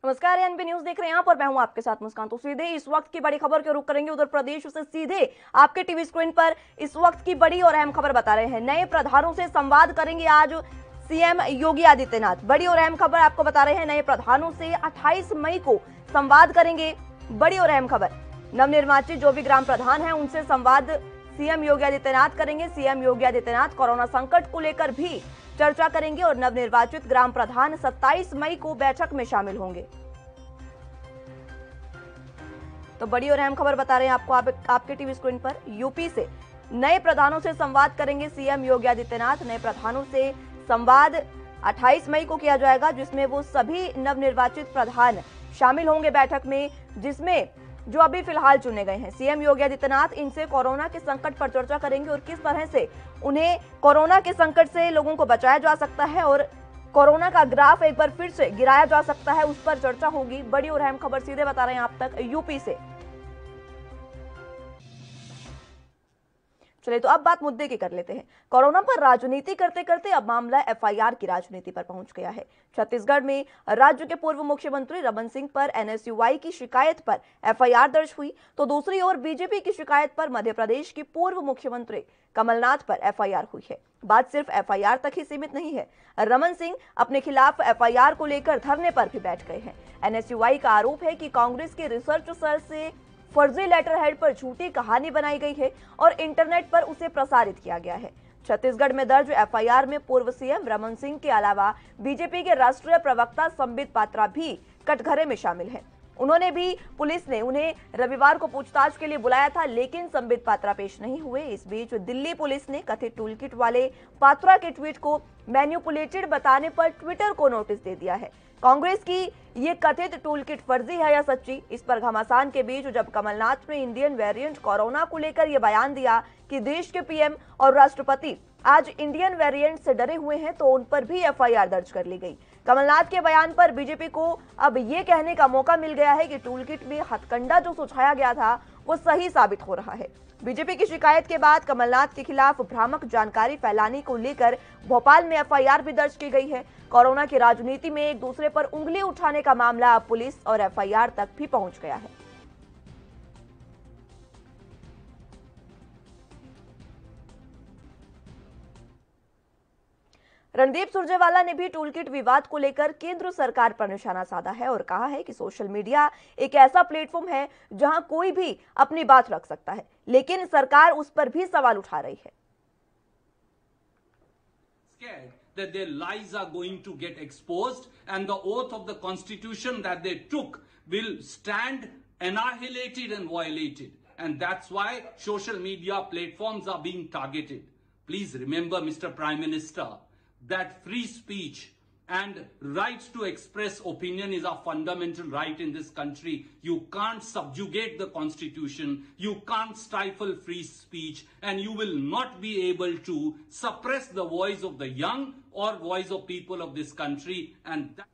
नमस्कार, NB news देख रहे हैं आप और मैं हूं आपके साथ मुस्कान। तो सीधे इस वक्त की बड़ी खबर के रुख करेंगे उधर प्रदेश से। सीधे आपके टीवी स्क्रीन पर इस वक्त की बड़ी और अहम खबर बता रहे हैं। नए प्रधानों से संवाद करेंगे आज सीएम योगी आदित्यनाथ। बड़ी और अहम खबर आपको बता रहे हैं, नए प्रधानों से 28 मई को संवाद करेंगे। बड़ी और अहम खबर, नवनिर्वाचित जो भी ग्राम प्रधान है उनसे संवाद सीएम योगी आदित्यनाथ करेंगे। सीएम योगी आदित्यनाथ कोरोना संकट को लेकर भी चर्चा करेंगे और नवनिर्वाचित ग्राम प्रधान 27 मई को बैठक में शामिल होंगे। तो बड़ी और अहम खबर बता रहे हैं आपको आपके टीवी स्क्रीन पर। यूपी से नए प्रधानों से संवाद करेंगे सीएम योगी आदित्यनाथ। नए प्रधानों से संवाद 28 मई को किया जाएगा, जिसमें वो सभी नवनिर्वाचित प्रधान शामिल होंगे बैठक में, जिसमें जो अभी फिलहाल चुने गए हैं। सीएम योगी आदित्यनाथ इनसे कोरोना के संकट पर चर्चा करेंगे और किस तरह से उन्हें कोरोना के संकट से लोगों को बचाया जा सकता है और कोरोना का ग्राफ एक बार फिर से गिराया जा सकता है, उस पर चर्चा होगी। बड़ी और अहम खबर सीधे बता रहे हैं आप तक यूपी से। चलिए तो अब बात मुद्दे की कर लेते हैं। कोरोना पर राजनीति करते करते अब मामला एफआईआर की राजनीति पर पहुंच गया है। छत्तीसगढ़ में राज्य के पूर्व मुख्यमंत्री रमन सिंह पर एनएसयूआई की शिकायत पर एफआईआर दर्ज हुई, तो दूसरी ओर बीजेपी की शिकायत पर मध्य प्रदेश की पूर्व मुख्यमंत्री कमलनाथ पर एफआईआर हुई है। बात सिर्फ एफआईआर तक ही सीमित नहीं है। रमन सिंह अपने खिलाफ एफआईआर को लेकर धरने पर भी बैठ गए हैं। एनएसयूआई का आरोप है कि कांग्रेस के रिसर्च सेल से फर्जी लेटर हेड पर झूठी कहानी बनाई गई है और इंटरनेट पर उसे प्रसारित किया गया है। छत्तीसगढ़ में दर्ज एफआईआर में पूर्व सीएम रमन सिंह के अलावा बीजेपी के राष्ट्रीय प्रवक्ता संबित पात्रा भी कटघरे में शामिल हैं। पुलिस ने उन्हें रविवार को पूछताछ के लिए बुलाया था, लेकिन संबित पात्रा पेश नहीं हुए। इस बीच दिल्ली पुलिस ने कथित टूलकिट वाले पात्रा के ट्वीट को मैन्युपुलेटेड बताने पर ट्विटर को नोटिस दे दिया है। कांग्रेस की ये कथित टूलकिट फर्जी है या सच्ची, इस पर घमासान के बीच जब कमलनाथ ने इंडियन वेरिएंट कोरोना को लेकर यह बयान दिया कि देश के पीएम और राष्ट्रपति आज इंडियन वेरिएंट से डरे हुए हैं, तो उन पर भी एफआईआर दर्ज कर ली गई। कमलनाथ के बयान पर बीजेपी को अब ये कहने का मौका मिल गया है कि टूलकिट में हथकंडा जो सुझाया गया था वो सही साबित हो रहा है। बीजेपी की शिकायत के बाद कमलनाथ के खिलाफ भ्रामक जानकारी फैलाने को लेकर भोपाल में एफआईआर भी दर्ज की गई है। कोरोना की राजनीति में एक दूसरे पर उंगली उठाने का मामला अब पुलिस और एफआईआर तक भी पहुंच गया है। रणदीप सुरजेवाला ने भी टूलकिट विवाद को लेकर केंद्र सरकार पर निशाना साधा है और कहा है कि सोशल मीडिया एक ऐसा प्लेटफॉर्म है जहां कोई भी अपनी बात रख सकता है, लेकिन सरकार उस पर भी सवाल उठा रही है। That their lies are going to get exposed and the oath of the constitution that they took will stand annihilated and violated, and that's why social media platforms are being targeted. Please remember, Mr. Prime Minister, that free speech and rights to express opinion is a fundamental right in this country. You can't subjugate the constitution, you can't stifle free speech, and you will not be able to suppress the voice of the young or voice of people of this country. And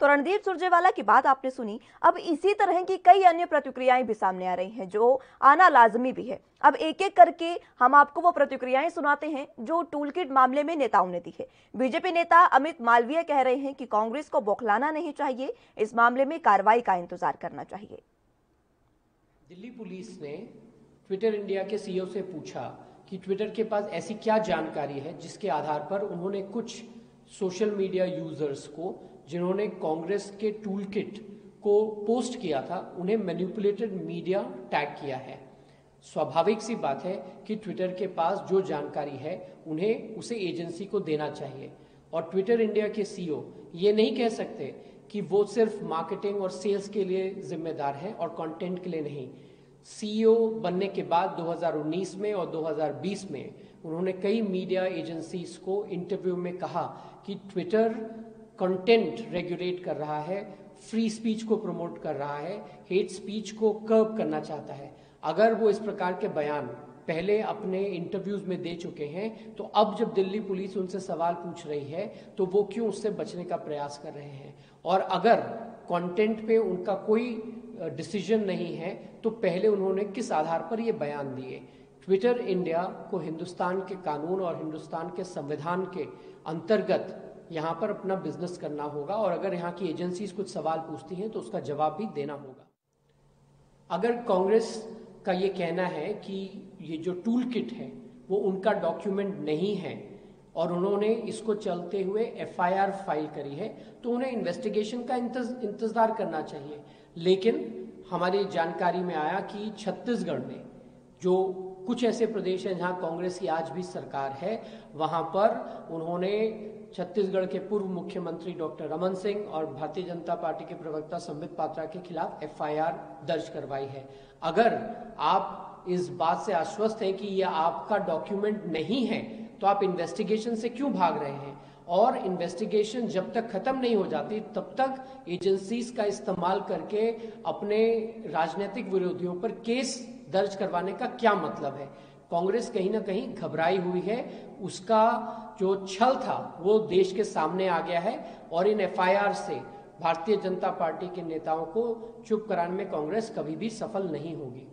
तो रणदीप सुरजेवाला की बात आपने सुनी। अब इसी तरह की कई अन्य प्रतिक्रियाएं भी सामने आ रही हैं जो आना लाजमी भी है। अब एक एक करके हम आपको वो प्रतिक्रियाएं सुनाते हैं जो टूलकिट मामले में नेताओं ने दी है। बीजेपी नेता अमित मालवीय कह रहे हैं कि कांग्रेस को बौखलाना नहीं चाहिए, इस मामले में कार्रवाई का इंतजार करना चाहिए। दिल्ली पुलिस ने ट्विटर इंडिया के सीईओ से पूछा कि ट्विटर के पास ऐसी क्या जानकारी है जिसके आधार पर उन्होंने कुछ सोशल मीडिया यूजर्स को जिन्होंने कांग्रेस के टूलकिट को पोस्ट किया था उन्हें मैनिपुलेटेड मीडिया टैग किया है। स्वाभाविक सी बात है कि ट्विटर के पास जो जानकारी है उन्हें उसे एजेंसी को देना चाहिए, और ट्विटर इंडिया के सीईओ ये नहीं कह सकते कि वो सिर्फ मार्केटिंग और सेल्स के लिए जिम्मेदार हैं और कंटेंट के लिए नहीं। सीईओ बनने के बाद 2019 में और 2020 में उन्होंने कई मीडिया एजेंसीज को इंटरव्यू में कहा कि ट्विटर कंटेंट रेगुलेट कर रहा है, फ्री स्पीच को प्रमोट कर रहा है, हेट स्पीच को कर्ब करना चाहता है। अगर वो इस प्रकार के बयान पहले अपने इंटरव्यूज में दे चुके हैं, तो अब जब दिल्ली पुलिस उनसे सवाल पूछ रही है तो वो क्यों उससे बचने का प्रयास कर रहे हैं? और अगर कंटेंट पे उनका कोई डिसीजन नहीं है तो पहले उन्होंने किस आधार पर ये बयान दिए? ट्विटर इंडिया को हिंदुस्तान के कानून और हिंदुस्तान के संविधान के अंतर्गत यहाँ पर अपना बिजनेस करना होगा और अगर यहाँ की एजेंसीज कुछ सवाल पूछती हैं तो उसका जवाब भी देना होगा। अगर कांग्रेस का ये कहना है कि ये जो टूल किट है वो उनका डॉक्यूमेंट नहीं है और उन्होंने इसको चलते हुए एफआईआर फाइल करी है तो उन्हें इन्वेस्टिगेशन का इंतजार करना चाहिए। लेकिन हमारी जानकारी में आया कि छत्तीसगढ़ में जो कुछ ऐसे प्रदेश हैं जहां कांग्रेस की आज भी सरकार है, वहां पर उन्होंने छत्तीसगढ़ के पूर्व मुख्यमंत्री डॉक्टर रमन सिंह और भारतीय जनता पार्टी के प्रवक्ता संबित पात्रा के खिलाफ एफआईआर दर्ज करवाई है। अगर आप इस बात से आश्वस्त हैं कि यह आपका डॉक्यूमेंट नहीं है तो आप इन्वेस्टिगेशन से क्यों भाग रहे हैं? और इन्वेस्टिगेशन जब तक खत्म नहीं हो जाती तब तक एजेंसीज का इस्तेमाल करके अपने राजनीतिक विरोधियों पर केस दर्ज करवाने का क्या मतलब है? कांग्रेस कहीं ना कहीं घबराई हुई है, उसका जो छल था वो देश के सामने आ गया है और इन एफआईआर से भारतीय जनता पार्टी के नेताओं को चुप कराने में कांग्रेस कभी भी सफल नहीं होगी।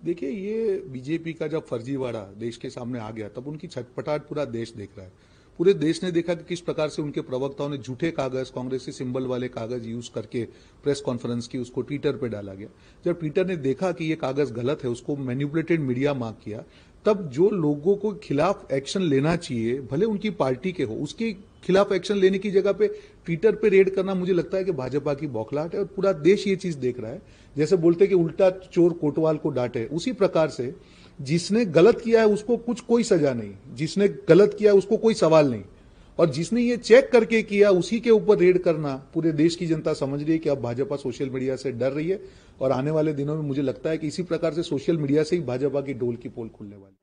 देखिए, ये बीजेपी का जब फर्जीवाड़ा देश के सामने आ गया तब उनकी छटपटाहट पूरा देश देख रहा है। पूरे देश ने देखा कि किस प्रकार से उनके प्रवक्ताओं ने झूठे कागज, कांग्रेसी सिंबल वाले कागज यूज करके प्रेस कॉन्फ्रेंस की, उसको ट्विटर पे डाला गया। जब ट्विटर ने देखा कि ये कागज गलत है, उसको मैनिपुलेटेड मीडिया मार्क किया, तब जो लोगों को खिलाफ एक्शन लेना चाहिए, भले उनकी पार्टी के हो, उसके खिलाफ एक्शन लेने की जगह पे ट्विटर पे रेड करना, मुझे लगता है कि भाजपा की बौखलाहट है और पूरा देश ये चीज देख रहा है। जैसे बोलते कि उल्टा चोर कोतवाल को डांटे, उसी प्रकार से जिसने गलत किया है उसको कोई सजा नहीं, जिसने गलत किया है उसको कोई सवाल नहीं, और जिसने ये चेक करके किया उसी के ऊपर रेड करना। पूरे देश की जनता समझ रही है कि अब भाजपा सोशल मीडिया से डर रही है और आने वाले दिनों में मुझे लगता है कि इसी प्रकार से सोशल मीडिया से ही भाजपा की डोल की पोल खुलने वाली।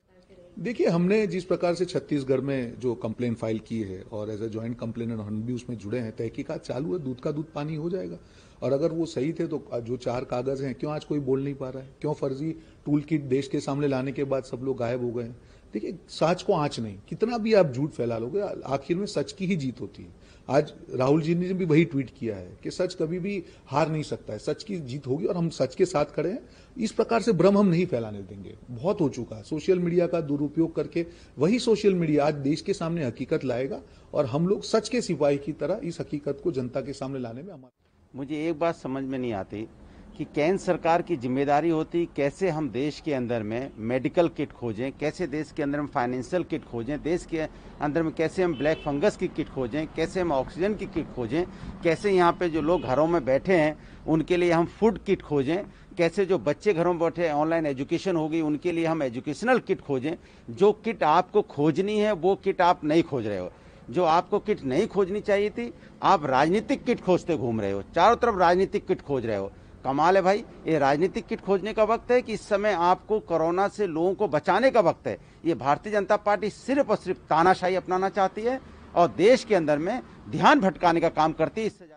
देखिए, हमने जिस प्रकार से छत्तीसगढ़ में जो कंप्लेन फाइल की है और एज ए ज्वाइंट कंप्लेनर हम भी उसमें जुड़े हैं, तहकीकात चालू है, दूध का दूध पानी हो जाएगा। और अगर वो सही थे तो जो 4 कागज हैं, क्यों आज कोई बोल नहीं पा रहा है? क्यों फर्जी टूल किट देश के सामने लाने के बाद सब लोग गायब हो गए हैं? देखिए, सच को आंच नहीं, कितना भी आप झूठ फैला लोगे, आखिर में सच की ही जीत होती है। आज राहुल जी ने भी वही ट्वीट किया है कि सच कभी भी हार नहीं सकता है, सच की जीत होगी और हम सच के साथ खड़े हैं। इस प्रकार से भ्रम हम नहीं फैलाने देंगे, बहुत हो चुका है। सोशल मीडिया का दुरुपयोग करके वही सोशल मीडिया आज देश के सामने हकीकत लाएगा और हम लोग सच के सिपाही की तरह इस हकीकत को जनता के सामने लाने में हमारा। मुझे एक बात समझ में नहीं आती कि केंद्र सरकार की जिम्मेदारी होती कैसे हम देश के अंदर में मेडिकल किट खोजें, कैसे देश के अंदर में फाइनेंशियल किट खोजें, देश के अंदर में कैसे हम ब्लैक फंगस की किट खोजें, कैसे हम ऑक्सीजन की किट खोजें, कैसे यहाँ पे जो लोग घरों में बैठे हैं उनके लिए हम फूड किट खोजें, कैसे जो बच्चे घरों में बैठे ऑनलाइन एजुकेशन होगी उनके लिए हम एजुकेशनल किट खोजें। जो किट आपको खोजनी है वो किट आप नहीं खोज रहे हो। जो आपको किट नहीं खोजनी चाहिए थी, आप राजनीतिक किट खोजते घूम रहे हो, चारों तरफ राजनीतिक किट खोज रहे हो। कमाल है भाई, ये राजनीतिक किट खोजने का वक्त है कि इस समय आपको कोरोना से लोगों को बचाने का वक्त है? ये भारतीय जनता पार्टी सिर्फ और सिर्फ तानाशाही अपनाना चाहती है और देश के अंदर में ध्यान भटकाने का काम करती है। इससे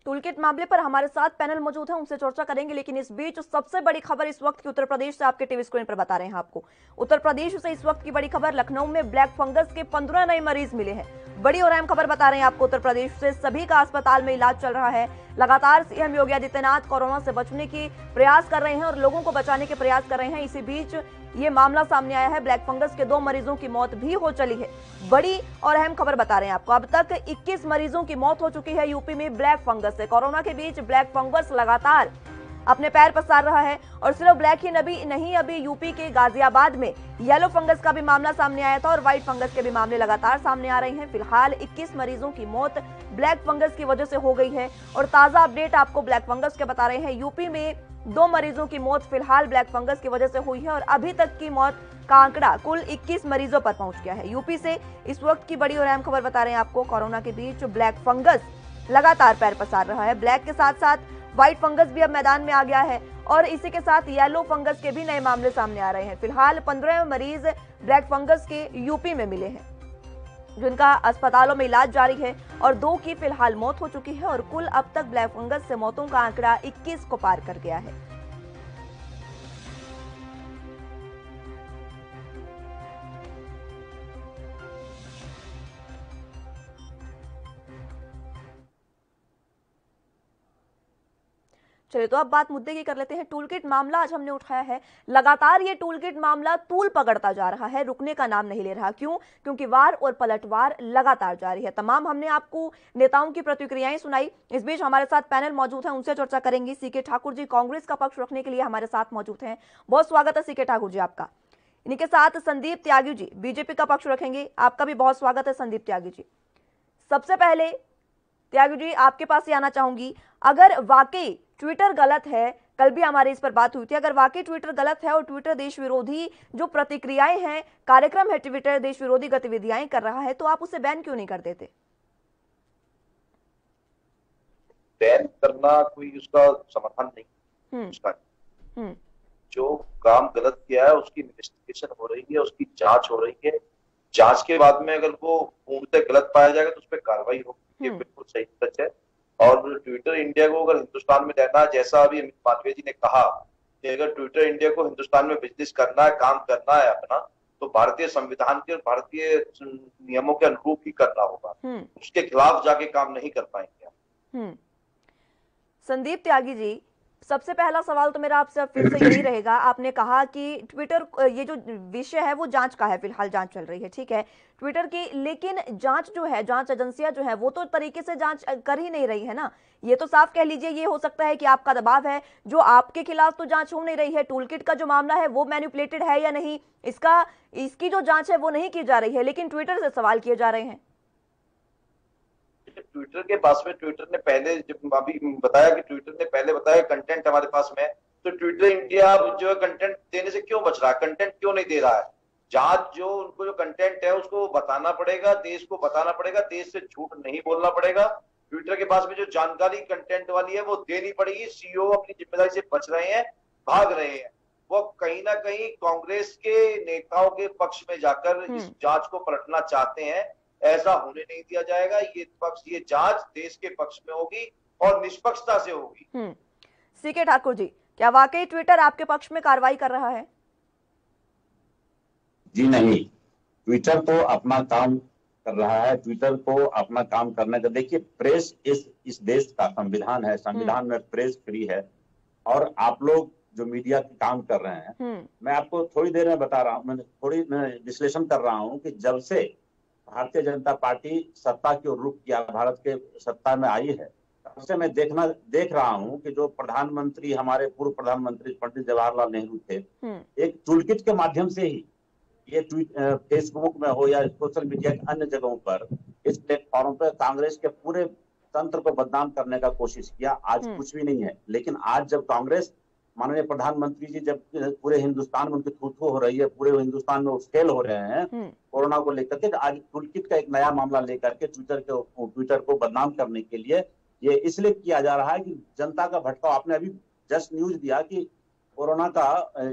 टूलकिट मामले पर हमारे साथ पैनल मौजूद है, उनसे चर्चा करेंगे। लेकिन इस बीच सबसे बड़ी खबर इस वक्त की उत्तर प्रदेश से आपके टीवी स्क्रीन पर बता रहे हैं आपको। उत्तर प्रदेश से इस वक्त की बड़ी खबर, लखनऊ में ब्लैक फंगस के 15 नए मरीज मिले हैं। बड़ी और अहम खबर बता रहे हैं आपको उत्तर प्रदेश से, सभी का अस्पताल में इलाज चल रहा है। लगातार सीएम योगी आदित्यनाथ कोरोना से बचने की प्रयास कर रहे हैं और लोगों को बचाने के प्रयास कर रहे हैं। इसी बीच ये मामला सामने आया है, ब्लैक फंगस के 2 मरीजों की मौत भी हो चली है। बड़ी और अहम खबर बता रहे हैं आपको, अब तक 21 मरीजों की मौत हो चुकी है यूपी में ब्लैक फंगस से। कोरोना के बीच ब्लैक फंगस लगातार अपने पैर पसार रहा है और सिर्फ ब्लैक ही नहीं, अभी यूपी के गाजियाबाद में येलो फंगस का भी मामला सामने आया था और व्हाइट फंगस के भी मामले लगातार सामने आ रहे हैं। फिलहाल 21 मरीजों की मौत ब्लैक फंगस की वजह से हो गई है और ताजा अपडेट आपको ब्लैक फंगस के बता रहे हैं। यूपी में 2 मरीजों की मौत फिलहाल ब्लैक फंगस की वजह से हुई है और अभी तक की मौत का आंकड़ा कुल 21 मरीजों पर पहुंच गया है। यूपी से इस वक्त की बड़ी और अहम खबर बता रहे हैं आपको, कोरोना के बीच ब्लैक फंगस लगातार पैर पसार रहा है। ब्लैक के साथ साथ व्हाइट फंगस भी अब मैदान में आ गया है और इसी के साथ येलो फंगस के भी नए मामले सामने आ रहे हैं। फिलहाल 15 मरीज ब्लैक फंगस के यूपी में मिले हैं जिनका अस्पतालों में इलाज जारी है और 2 की फिलहाल मौत हो चुकी है और कुल अब तक ब्लैक फंगस से मौतों का आंकड़ा 21 को पार कर गया है। चलिए तो अब बात मुद्दे की कर लेते हैं। टूल किट मामला आज हमने उठाया है। लगातार ये टूल किट मामला तूल पकड़ता जा रहा है, रुकने का नाम नहीं ले रहा। क्यों? क्योंकि वार और पलटवार लगातार जारी है। तमाम हमने आपको नेताओं की प्रतिक्रियाएं सुनाई। इस बीच हमारे साथ पैनल मौजूद है, उनसे चर्चा करेंगे। सीके ठाकुर जी कांग्रेस का पक्ष रखने के लिए हमारे साथ मौजूद हैं। बहुत स्वागत है सीके ठाकुर जी आपका। इन्हीं के साथ संदीप त्यागी जी बीजेपी का पक्ष रखेंगे, आपका भी बहुत स्वागत है संदीप त्यागी जी। सबसे पहले त्यागी जी आपके पास ही आना चाहूंगी, अगर वाकई ट्विटर गलत है, कल भी हमारी इस पर बात हुई थी, अगर वाकई ट्विटर गलत है और ट्विटर देश विरोधी जो प्रतिक्रियाएं हैं, कार्यक्रम है, ट्विटर देश विरोधी गतिविधियां कर रहा है, तो आप उसे बैन क्यों नहीं कर देते? बैन करना कोई उसका समाधान नहीं। उसका जो काम गलत किया है उसकी इन्वेस्टिगेशन हो रही है, उसकी जांच हो रही है। जांच के बाद में अगर वो पूर्णतः गलत पाया जाएगा तो उस पर कार्रवाई होगी। ये बिल्कुल सही सच है। और ट्विटर इंडिया को अगर हिंदुस्तान में रहना, जैसा अभी अमित मालवीय जी ने कहा कि अगर ट्विटर इंडिया को हिंदुस्तान में बिजनेस करना है, काम करना है अपना, तो भारतीय संविधान के और भारतीय नियमों के अनुरूप ही करना होगा। उसके खिलाफ जाके काम नहीं कर पाएंगे। संदीप त्यागी जी, सबसे पहला सवाल तो मेरा आपसे फिर से यही रहेगा। आपने कहा कि ट्विटर, ये जो विषय है वो जांच का है, फिलहाल जांच चल रही है, ठीक है, ट्विटर की, लेकिन जांच जो है, जांच एजेंसियां जो है वो तो तरीके से जांच कर ही नहीं रही है ना। ये तो साफ कह लीजिए, ये हो सकता है कि आपका दबाव है, जो आपके खिलाफ तो जांच हो नहीं रही है। टूलकिट का जो मामला है वो मैनिपुलेटेड है या नहीं, इसकी जो जांच है वो नहीं की जा रही है, लेकिन ट्विटर से सवाल किए जा रहे हैं। ट्विटर के पास में, ट्विटर ने पहले जब अभी बताया कि ट्विटर ने पहले बताया कंटेंट हमारे पास में, तो ट्विटर इंडिया जो है कंटेंट देने से क्यों बच रहा है, कंटेंट क्यों नहीं दे रहा है? जांच जो उनको जो कंटेंट है उसको बताना पड़ेगा, देश को बताना पड़ेगा, देश से झूठ नहीं बोलना पड़ेगा। ट्विटर के पास में जो जानकारी कंटेंट वाली है वो देनी पड़ेगी। सीईओ अपनी जिम्मेदारी से बच रहे हैं, भाग रहे हैं। वो कहीं ना कहीं कांग्रेस के नेताओं के पक्ष में जाकर इस जांच को पलटना चाहते हैं। ऐसा होने नहीं दिया जाएगा। ये जांच देश के पक्ष में होगी और निष्पक्षता से होगी। सीके ठाकुर जी, क्या वाकई ट्विटर आपके पक्ष में कार्रवाई कर रहा है? जी नहीं, ट्विटर तो अपना काम कर रहा है। ट्विटर को अपना काम करने का, देखिए, प्रेस इस देश का संविधान है, संविधान में प्रेस फ्री है। और आप लोग जो मीडिया के काम कर रहे हैं, मैं आपको थोड़ी देर में बता रहा हूँ, मैं विश्लेषण कर रहा हूँ कि जब से भारतीय जनता पार्टी सत्ता की ओर रुख किया, भारत के सत्ता में आई है, तब से मैं देख रहा हूं कि जो प्रधानमंत्री, हमारे पूर्व प्रधानमंत्री पंडित जवाहरलाल नेहरू थे, एक टूलकिट के माध्यम से ही ये फेसबुक में हो या सोशल मीडिया के अन्य जगहों पर, इस प्लेटफॉर्म पर कांग्रेस के पूरे तंत्र को बदनाम करने का कोशिश किया। आज कुछ भी नहीं है। लेकिन आज जब कांग्रेस, माननीय प्रधानमंत्री जी जब पूरे हिंदुस्तान में उनकी थू हो रही है, पूरे हिंदुस्तान में स्केल हो रहे हैं कोरोना को लेकर के, आज टूलकिट का एक नया मामला लेकर के ट्विटर को बदनाम करने के लिए ये इसलिए किया जा रहा है कि जनता का भटकाव। आपने अभी जस्ट न्यूज दिया कि कोरोना का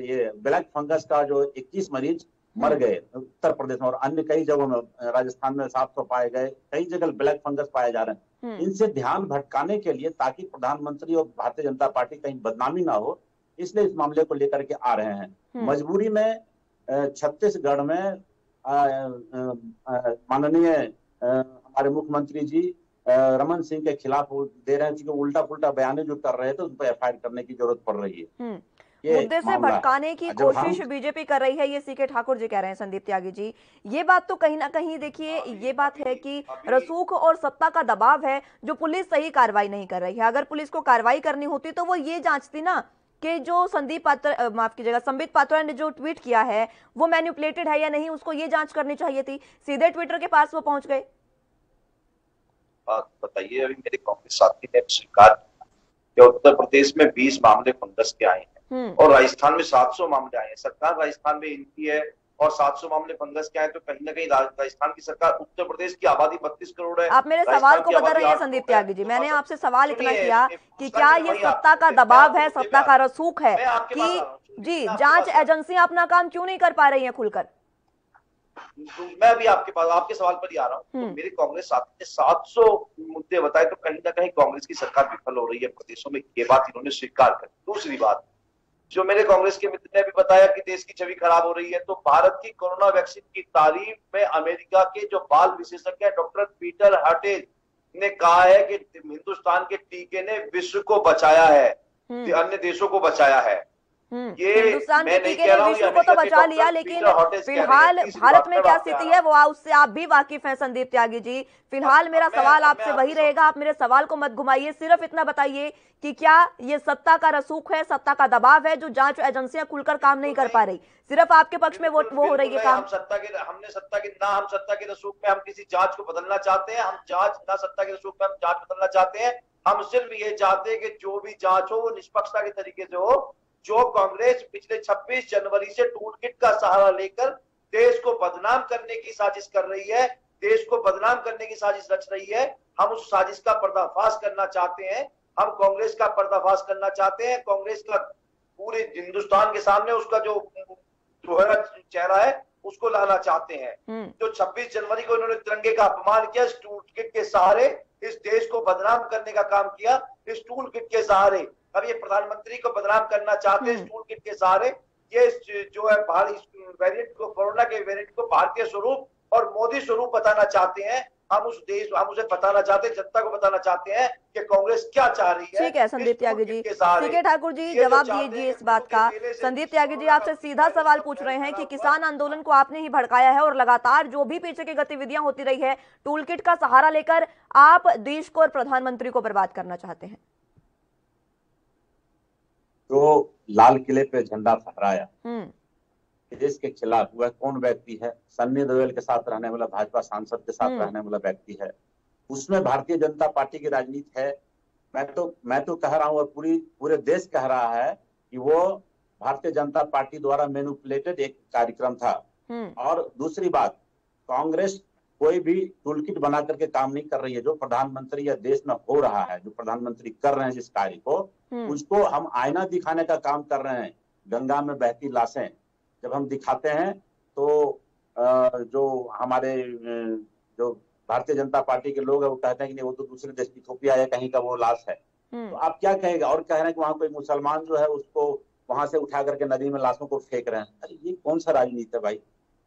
ये ब्लैक फंगस का जो 21 मरीज मर गए उत्तर प्रदेश में और अन्य कई जगहों में, राजस्थान में 700 पाए गए, कई जगह ब्लैक फंगस पाए जा रहे हैं। इनसे ध्यान भटकाने के लिए, ताकि प्रधानमंत्री और भारतीय जनता पार्टी कहीं बदनामी ना हो, इसलिए इस मामले को लेकर के आ रहे हैं। मजबूरी में छत्तीसगढ़ में माननीय हमारे मुख्यमंत्री जी रमन सिंह के खिलाफ दे रहे हैं, क्योंकि उल्टा पुल्टा बयान जो कर रहे थे उन पर एफआईआर करने की जरूरत पड़ रही है। मुद्दे से भटकाने की कोशिश बीजेपी कर रही है, ये सीके ठाकुर जी कह रहे हैं। संदीप त्यागी जी, ये बात तो कहीं ना कहीं देखिए, ये बात है कि रसूख और सत्ता का दबाव है, जो पुलिस सही कार्रवाई नहीं कर रही है। अगर पुलिस को कार्रवाई करनी होती तो वो ये जांचती ना कि जो संबित पात्रा ने जो ट्वीट किया है वो मैनिपुलेटेड है या नहीं, उसको ये जांच करनी चाहिए थी। सीधे ट्विटर के पास वो पहुंच गए। बात बताइए, अभी मेरे कांग्रेस साथी ने स्वीकार किया कि उत्तर प्रदेश में 20 मामले फंगस के आए हैं और राजस्थान में 700 मामले आए हैं। सरकार राजस्थान में इनकी है और 700 मामले फंगस के आए, तो कहीं ना कहीं राजस्थान की सरकार, उत्तर प्रदेश की आबादी 32 करोड़ है। आप मेरे सवाल को बता रहे हैं संदीप त्यागी जी। मैंने आपसे सवाल इतना किया कि क्या ये सत्ता का दबाव है, सत्ता का रसूख है कि जी जांच एजेंसियां अपना काम क्यों नहीं कर पा रही हैं खुलकर? मैं अभी आपके सवाल पर ही आ रहा हूँ। तो मेरे कांग्रेस साथी ने 700 मुद्दे बताए, तो कहीं ना कहीं कांग्रेस की सरकार विफल हो रही है प्रदेशों में, ये बात इन्होंने स्वीकार कर। दूसरी बात, जो मेरे कांग्रेस के मित्र ने भी बताया कि देश की छवि खराब हो रही है, तो भारत की कोरोना वैक्सीन की तारीफ में अमेरिका के जो बाल विशेषज्ञ डॉक्टर पीटर हर्टेज ने कहा है कि हिंदुस्तान के टीके ने विश्व को बचाया है। अन्य देशों को बचाया है। ये हिंदुस्तान मैं की नहीं टीके कह ने रहा हूँ, विश्व को तो बचा लिया, लेकिन फिलहाल भारत में क्या स्थिति है वो उससे आप भी वाकिफ हैं संदीप त्यागी जी। फिलहाल मेरा सवाल आपसे वही रहेगा, आप मेरे सवाल को मत घुमाइए, सिर्फ इतना बताइए कि क्या ये सत्ता का रसूख है, सत्ता का दबाव है जो जांच एजेंसियां खुलकर काम नहीं कर पा रही, सिर्फ आपके पक्ष में वो हो रही है काम? हम सत्ता के रसूख में हम किसी जांच को बदलना चाहते हैं, हम जांच ना सत्ता के रसूख में हम जांच बदलना चाहते हैं। हम सिर्फ ये चाहते हैं कि जो भी जांच हो वो निष्पक्षता के तरीके से हो। जो कांग्रेस पिछले 26 जनवरी से टूल किट का सहारा लेकर देश को बदनाम करने की साजिश कर रही है, देश को बदनाम करने की साजिश रच रही है, हम उस साजिश का पर्दाफाश करना चाहते हैं। हम कांग्रेस का पर्दाफाश करना चाहते हैं। कांग्रेस का पूरे हिंदुस्तान के सामने उसका जो दोहरा चेहरा है उसको लाना चाहते हैं। जो 26 जनवरी को इन्होंने तिरंगे का अपमान किया, इस टूल किट के सहारे इस देश को बदनाम करने का काम किया, इस टूल किट के सहारे अब ये प्रधानमंत्री को बदनाम करना चाहते हैं इस टूल किट के सहारे। ये जो है वेरिएंट को, कोरोना के वेरिएंट को भारतीय स्वरूप और मोदी स्वरूप बताना चाहते हैं। हम उसे बताना चाहते हैं, जनता को बताना चाहते हैं कि कांग्रेस क्या चाह रही है। ठीक है संदीप त्यागी जी, ठीक है ठाकुर जी, जवाब दीजिए इस बात का। संदीप त्यागी जी आपसे सीधा सवाल पूछ रहे हैं कि किसान आंदोलन को आपने ही भड़काया है और लगातार जो भी पीछे की गतिविधियां होती रही है टूल किट का सहारा लेकर आप देश को और प्रधानमंत्री को बर्बाद करना चाहते हैं। जो लाल किले पे झंडा फहराया देश के खिलाफ, वह कौन व्यक्ति है? सन्नी देओल के साथ रहने वाला, भाजपा सांसद के साथ रहने वाला व्यक्ति है। उसमें भारतीय जनता पार्टी की राजनीति है। मैं तो कह रहा हूं और पूरे देश कह रहा है कि वो भारतीय जनता पार्टी द्वारा मैनिपुलेटेड एक कार्यक्रम था। और दूसरी बात, कांग्रेस कोई भी टूलकिट बना करके काम नहीं कर रही है। जो प्रधानमंत्री या देश में हो रहा है, जो प्रधानमंत्री कर रहे हैं जिस कार्य को, उसको हम आईना दिखाने का काम कर रहे हैं। गंगा में बहती लाशें जब हम दिखाते हैं तो जो हमारे जो भारतीय जनता पार्टी के लोग हैं वो कहते हैं कि नहीं, वो तो दूसरे देश की इथोपिया या कहीं का वो लाश है। तो आप क्या कहेगा? और कह रहे हैं कि वहां कोई मुसलमान जो है उसको वहां से उठा करके नदी में लाशों को फेंक रहे हैं। अरे ये कौन सा राजनीति है भाई?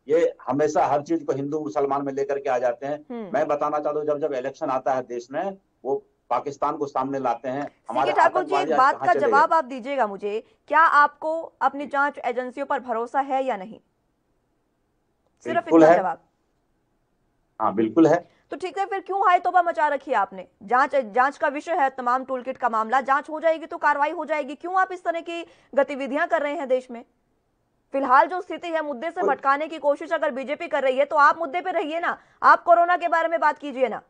ये हमेशा हर चीज को हिंदू मुसलमान में लेकर के आ जाते हैं। मैं बताना चाहता हूँ, जब इलेक्शन आता है देश में, वो पाकिस्तान को सामने लाते हैं। हमारे ठाकुर जी एक बात का जवाब आप दीजिएगा मुझे, क्या आपको अपनी जांच एजेंसियों पर भरोसा है या नहीं? सिर्फ इतना जवाब। हाँ बिल्कुल है। तो ठीक है, फिर क्यों हाय तौबा मचा रखी है आपने? जांच का विषय है तमाम टूलकिट का मामला, जांच हो जाएगी तो कार्रवाई हो जाएगी। क्यों आप इस तरह की गतिविधियां कर रहे हैं देश में? फिलहाल जो स्थिति है, मुद्दे से भटकाने की कोशिश अगर बीजेपी कर रही है तो आप मुद्दे पे रहिए ना, आप कोरोना के बारे में बात कीजिए ना।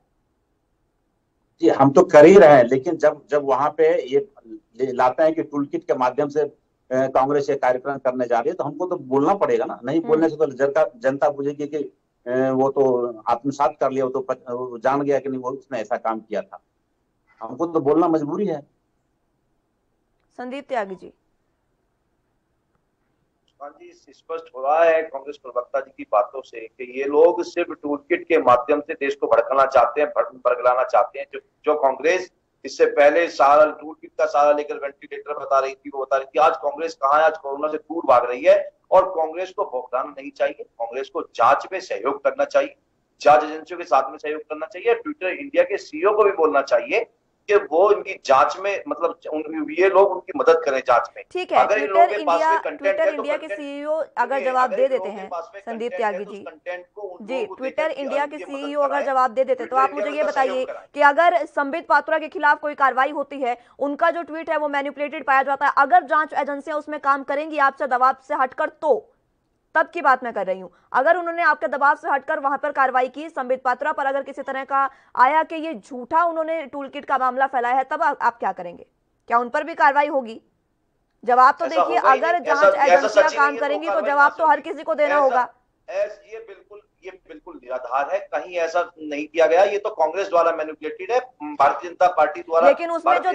जी हम तो कर ही रहे हैं, लेकिन जब वहां पे ये लाते हैं कि टूलकिट के माध्यम से कांग्रेस ये कार्यक्रम करने जा रही है, तो हमको तो बोलना पड़ेगा ना। नहीं बोलने से तो जनता बुझेगी कि वो तो आत्मसात कर लिया, वो तो जान गया कि नहीं वो उसने ऐसा काम किया था। हमको तो बोलना मजबूरी है। संदीप त्यागी जी। स्पष्ट हो रहा है कांग्रेस प्रवक्ता जी की बातों से कि ये लोग सिर्फ टूलकिट के माध्यम से देश को भड़काना चाहते हैं, बरगलाना चाहते हैं। जो कांग्रेस इससे पहले टूलकिट का सहारा लेकर वेंटिलेटर बता रही थी, वो बता रही थी। आज कांग्रेस कहाँ है? आज कोरोना से दूर भाग रही है। और कांग्रेस को भौंकना नहीं चाहिए, कांग्रेस को जांच में सहयोग करना चाहिए, जांच एजेंसियों के साथ में सहयोग करना चाहिए। ट्विटर इंडिया के सीईओ को भी बोलना चाहिए कि वो इनकी जांच में, मतलब ये लोग उनकी मदद करें जांच में। ठीक है, ट्विटर इंडिया के सीईओ अगर जवाब दे देते हैं संदीप त्यागी जी, ट्विटर इंडिया के सीईओ अगर जवाब दे देते, तो आप मुझे ये बताइए कि अगर संबित पात्रा के खिलाफ कोई कार्रवाई होती है, उनका जो ट्वीट है वो मैनिपुलेटेड पाया जाता है, अगर जांच एजेंसियां उसमें काम करेंगी आपसे दबाव से हटकर, तो तब की बात मैं कर रही हूं। अगर उन्होंने आपके दबाव से हटकर वहां पर कार्रवाई की, संबित पात्रा पर अगर किसी तरह का आया कि ये झूठा उन्होंने टूलकिट का मामला फैलाया है, तब आप क्या करेंगे? क्या उन पर भी कार्रवाई होगी? जवाब तो देखिए, अगर जांच एजेंसियां काम करेंगी तो जवाब तो हर किसी को देना होगा। ये बिल्कुल निराधार है, कहीं ऐसा नहीं किया गया। ये तो कांग्रेस द्वारा मैनिपुलेटेड है, भारतीय जनता पार्टी द्वारा। लेकिन उसमें जो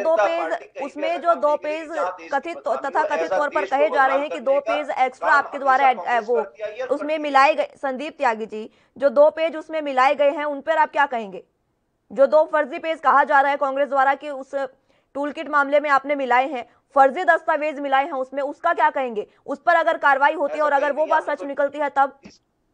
दो पेज कथित तौर पर कहे जा रहे हैं कि 2 पेज एक्स्ट्रा आपके द्वारा वो उसमें मिलाए गए, संदीप त्यागी जी, जो 2 पेज उसमें मिलाए गए हैं उन पर आप क्या कहेंगे? जो 2 फर्जी पेज कहा जा रहा है कांग्रेस द्वारा कि उस टूलकिट मामले में आपने मिलाए हैं, फर्जी दस्तावेज मिलाए हैं उसमें, उसका क्या कहेंगे? उस पर अगर कार्रवाई होती है और अगर वो बात सच निकलती है तब?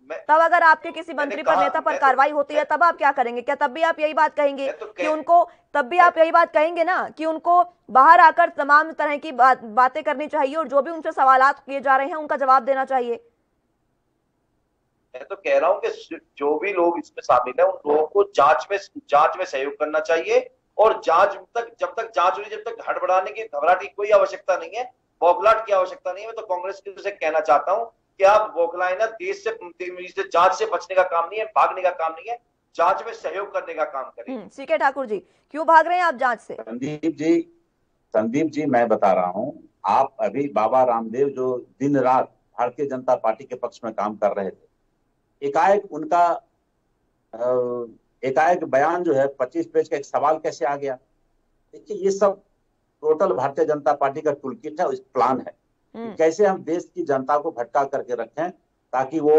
तब अगर आपके किसी मैंने मंत्री पर, कहा, नेता पर मैं तो- कार्रवाई होती है, तब आप क्या करेंगे? क्या तब भी आप यही बात कहेंगे मैं तो कि कह- उनको, तब भी आप यही बात कहेंगे ना कि उनको बाहर आकर तमाम तरह की बातें करनी चाहिए और जो भी उनसे सवालात किए जा रहे हैं उनका जवाब देना चाहिए? मैं तो कह रहा हूं कि जो भी लोग इसमें शामिल है उन लोगों को जांच में सहयोग करना चाहिए, और जब तक जांच हो रही, जब तक हड़बड़ाने की, घबराने की कोई आवश्यकता नहीं है, बौखलाहट की आवश्यकता नहीं है। मैं तो कांग्रेस से कहना चाहता हूं कि आप बौखलाए ना, देश से जांच से बचने का काम नहीं है, भागने का काम नहीं है, जांच में सहयोग करने का काम करें। सीके ठाकुर जी, क्यों भाग रहे हैं आप जांच से? संदीप जी मैं बता रहा हूं, आप अभी बाबा रामदेव जो दिन रात भारतीय जनता पार्टी के पक्ष में काम कर रहे थे, एकाएक उनका एकाएक बयान जो है 25 पेज का एक सवाल कैसे आ गया? देखिए ये सब टोटल भारतीय जनता पार्टी का टूलकिट है, प्लान है कि कैसे हम देश की जनता को भटका करके रखें ताकि वो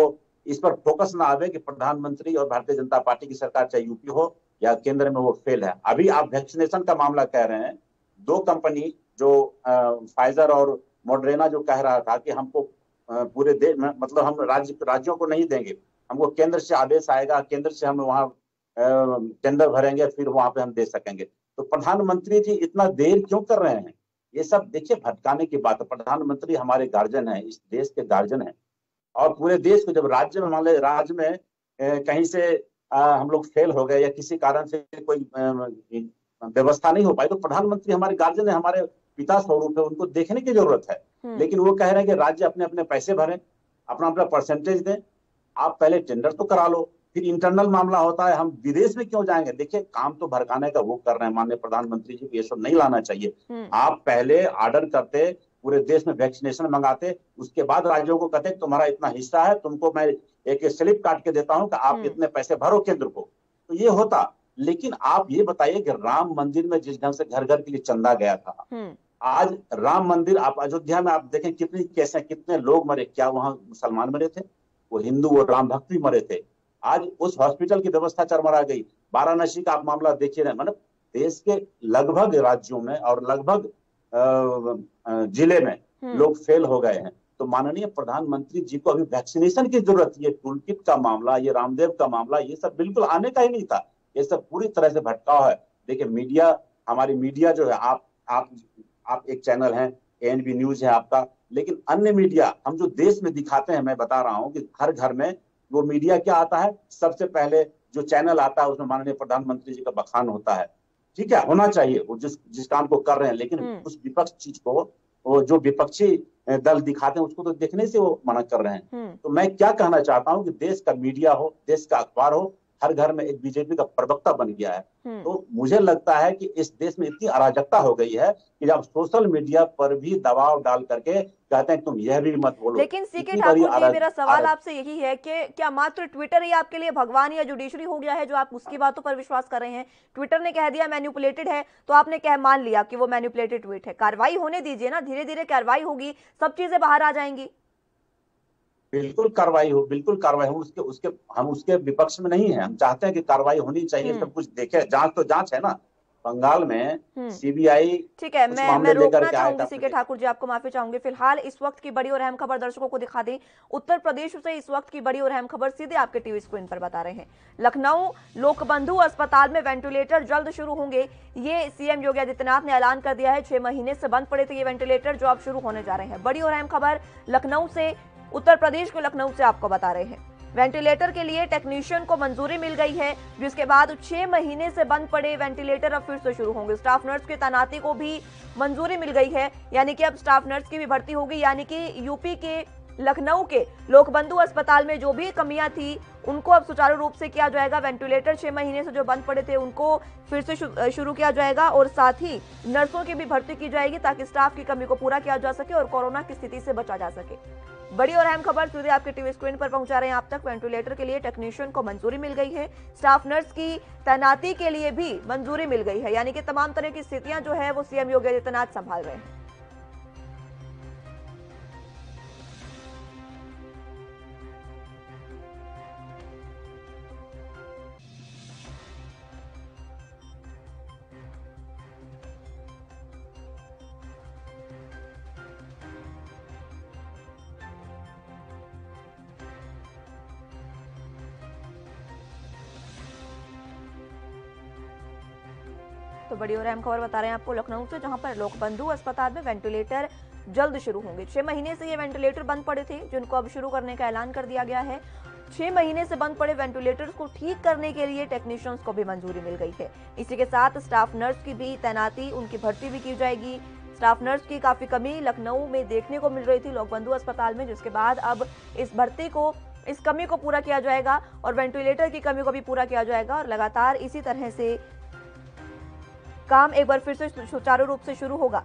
इस पर फोकस ना आवे कि प्रधानमंत्री और भारतीय जनता पार्टी की सरकार चाहे यूपी हो या केंद्र में वो फेल है। अभी आप वैक्सीनेशन का मामला कह रहे हैं, दो कंपनी जो फाइजर और मॉडर्ना जो कह रहा था कि हमको पूरे देश में, मतलब हम राज्यों को नहीं देंगे, हमको केंद्र से आदेश आएगा, केंद्र से हम वहां टेंडर भरेंगे, फिर वहां पे हम दे सकेंगे। तो प्रधानमंत्री जी इतना देर क्यों कर रहे हैं? ये सब देखिए भटकाने की बात है। प्रधानमंत्री हमारे गार्जियन है, इस देश के गार्जियन है, और पूरे देश को जब राज्य में, मान लो राज्य में कहीं से हम लोग फेल हो गए या किसी कारण से कोई व्यवस्था नहीं हो पाई, तो प्रधानमंत्री हमारे गार्जियन है, हमारे पिता स्वरूप है, उनको देखने की जरूरत है। लेकिन वो कह रहे हैं कि राज्य अपने अपने पैसे भरें, अपना अपना परसेंटेज दें। आप पहले टेंडर तो करा लो, फिर इंटरनल मामला होता है, हम विदेश में क्यों जाएंगे? देखिए काम तो भड़काने का वो कर रहे हैं माननीय प्रधानमंत्री जी, ये सब नहीं लाना चाहिए। आप पहले ऑर्डर करते, पूरे देश में वैक्सीनेशन मंगाते, उसके बाद राज्यों को कहते तुम्हारा इतना हिस्सा है, तुमको मैं एक स्लिप काट के देता हूं कि आप इतने पैसे भरो केंद्र को, तो ये होता। लेकिन आप ये बताइए कि राम मंदिर में जिस ढंग से घर घर के लिए चंदा गया था, आज राम मंदिर आप अयोध्या में आप देखें कितनी कैसे कितने लोग मरे, क्या वहां मुसलमान मरे थे? वो हिंदू, वो राम भक्त भी मरे थे। आज उस हॉस्पिटल की व्यवस्था चरमरा गई। वाराणसी का आप मामला देखिए ना, मतलब देश के लगभग राज्यों में और लगभग जिले में लोग फेल हो गए हैं। तो माननीय प्रधानमंत्री जी को अभी वैक्सीनेशन की जरूरत है। ये टूलकिट का मामला, ये रामदेव का मामला, ये सब बिल्कुल आने का ही नहीं था। ये सब पूरी तरह से भटकाव है। देखिए मीडिया, हमारी मीडिया जो है, आप एक चैनल है, एएनबी न्यूज है आपका, लेकिन अन्य मीडिया हम जो देश में दिखाते हैं, मैं बता रहा हूं कि हर घर में वो मीडिया क्या आता है, सबसे पहले जो चैनल आता है उसमें माननीय प्रधानमंत्री जी का बखान होता है। ठीक है, होना चाहिए, वो जिस काम को कर रहे हैं, लेकिन उस विपक्ष चीज को, वो जो विपक्षी दल दिखाते हैं उसको तो देखने से वो मना कर रहे हैं। तो मैं क्या कहना चाहता हूं कि देश का मीडिया हो, देश का अखबार हो, हर घर में एक बीजेपी का प्रवक्ता बन गया है। तो मुझे लगता है कि इस देश में इतनी अराजकता हो गई है कि जब सोशल मीडिया पर भी दबाव डाल करके कहते हैं तुम यह भी मत बोलो। लेकिन सीके ठाकुर जी, मेरा सवाल आपसे यही है कि क्या मात्र ट्विटर ही आपके लिए भगवान या जुडिशरी हो गया है जो आप उसकी बातों पर विश्वास कर रहे हैं? ट्विटर ने कह दिया मैन्युपुलेटेड है, तो आपने कह मान लिया कि वो मैन्युपुलेटेड ट्वीट है। कार्रवाई होने दीजिए ना, धीरे धीरे कार्रवाई होगी, सब चीजें बाहर आ जाएंगी। बिल्कुल कार्रवाई हो, बिल्कुल कार्रवाई हो। हम उसके विपक्ष में नहीं है, हम चाहते हैं कि कार्रवाई होनी चाहिए, सब कुछ देखे। जांच तो जांच है ना, बंगाल में सीबीआई। ठीक है, मैं रोकना चाहूंगी सीके ठाकुर जी, आपको माफी चाहूंगी। फिलहाल इस वक्त की बड़ी और अहम खबर दर्शकों को दिखा दें। उत्तर प्रदेश से इस वक्त की बड़ी और अहम खबर सीधे आपके टीवी स्क्रीन पर बता रहे हैं। लखनऊ लोकबंधु अस्पताल में वेंटिलेटर जल्द शुरू होंगे, ये सीएम योगी आदित्यनाथ ने ऐलान कर दिया है। 6 महीने से बंद पड़े थे ये वेंटिलेटर, जो अब शुरू होने जा रहे हैं। बड़ी और अहम खबर लखनऊ से, उत्तर प्रदेश के लखनऊ से आपको बता रहे हैं। वेंटिलेटर के लिए टेक्नीशियन को मंजूरी मिल गई है, जिसके बाद 6 महीने से बंद पड़े वेंटिलेटर अब फिर से शुरू होंगे। स्टाफ नर्स की तैनाती को भी मंजूरी मिल गई है, यानी कि अब स्टाफ नर्स की भी भर्ती होगी। यानी कि यूपी के लखनऊ के लोकबंधु अस्पताल में जो भी कमियां थी उनको अब सुचारू रूप से किया जाएगा। वेंटिलेटर 6 महीने से जो बंद पड़े थे उनको फिर से शुरू किया जाएगा, और साथ ही नर्सों की भी भर्ती की जाएगी ताकि स्टाफ की कमी को पूरा किया जा सके और कोरोना की स्थिति से बचा जा सके। बड़ी और अहम खबर सीधे आपके टीवी स्क्रीन पर पहुंचा रहे हैं आप तक। वेंटिलेटर के लिए टेक्नीशियन को मंजूरी मिल गई है, स्टाफ नर्स की तैनाती के लिए भी मंजूरी मिल गई है, यानी कि तमाम तरह की स्थितियां जो है वो सीएम योगी आदित्यनाथ संभाल रहे हैं। तो बड़ी और अहम खबर बता रहे हैं आपको लखनऊ से, जहां पर लोकबंधु अस्पताल में वेंटिलेटर जल्द शुरू होंगे। 6 महीने से ये वेंटिलेटर बंद पड़े थे, जिनको अब शुरू करने का ऐलान कर दिया गया है। 6 महीने से बंद पड़े वेंटिलेटर्स को ठीक करने के लिए टेक्नीशियंस को भी मंजूरी मिल गई है। इसी के साथ स्टाफ नर्स की भी तैनाती, उनकी भर्ती भी की जाएगी। स्टाफ नर्स की काफी कमी लखनऊ में देखने को मिल रही थी लोकबंधु अस्पताल में, जिसके बाद अब इस कमी को पूरा किया जाएगा और वेंटिलेटर की कमी को भी पूरा किया जाएगा और लगातार इसी तरह से काम एक बार फिर से सुचारू रूप से शुरू होगा।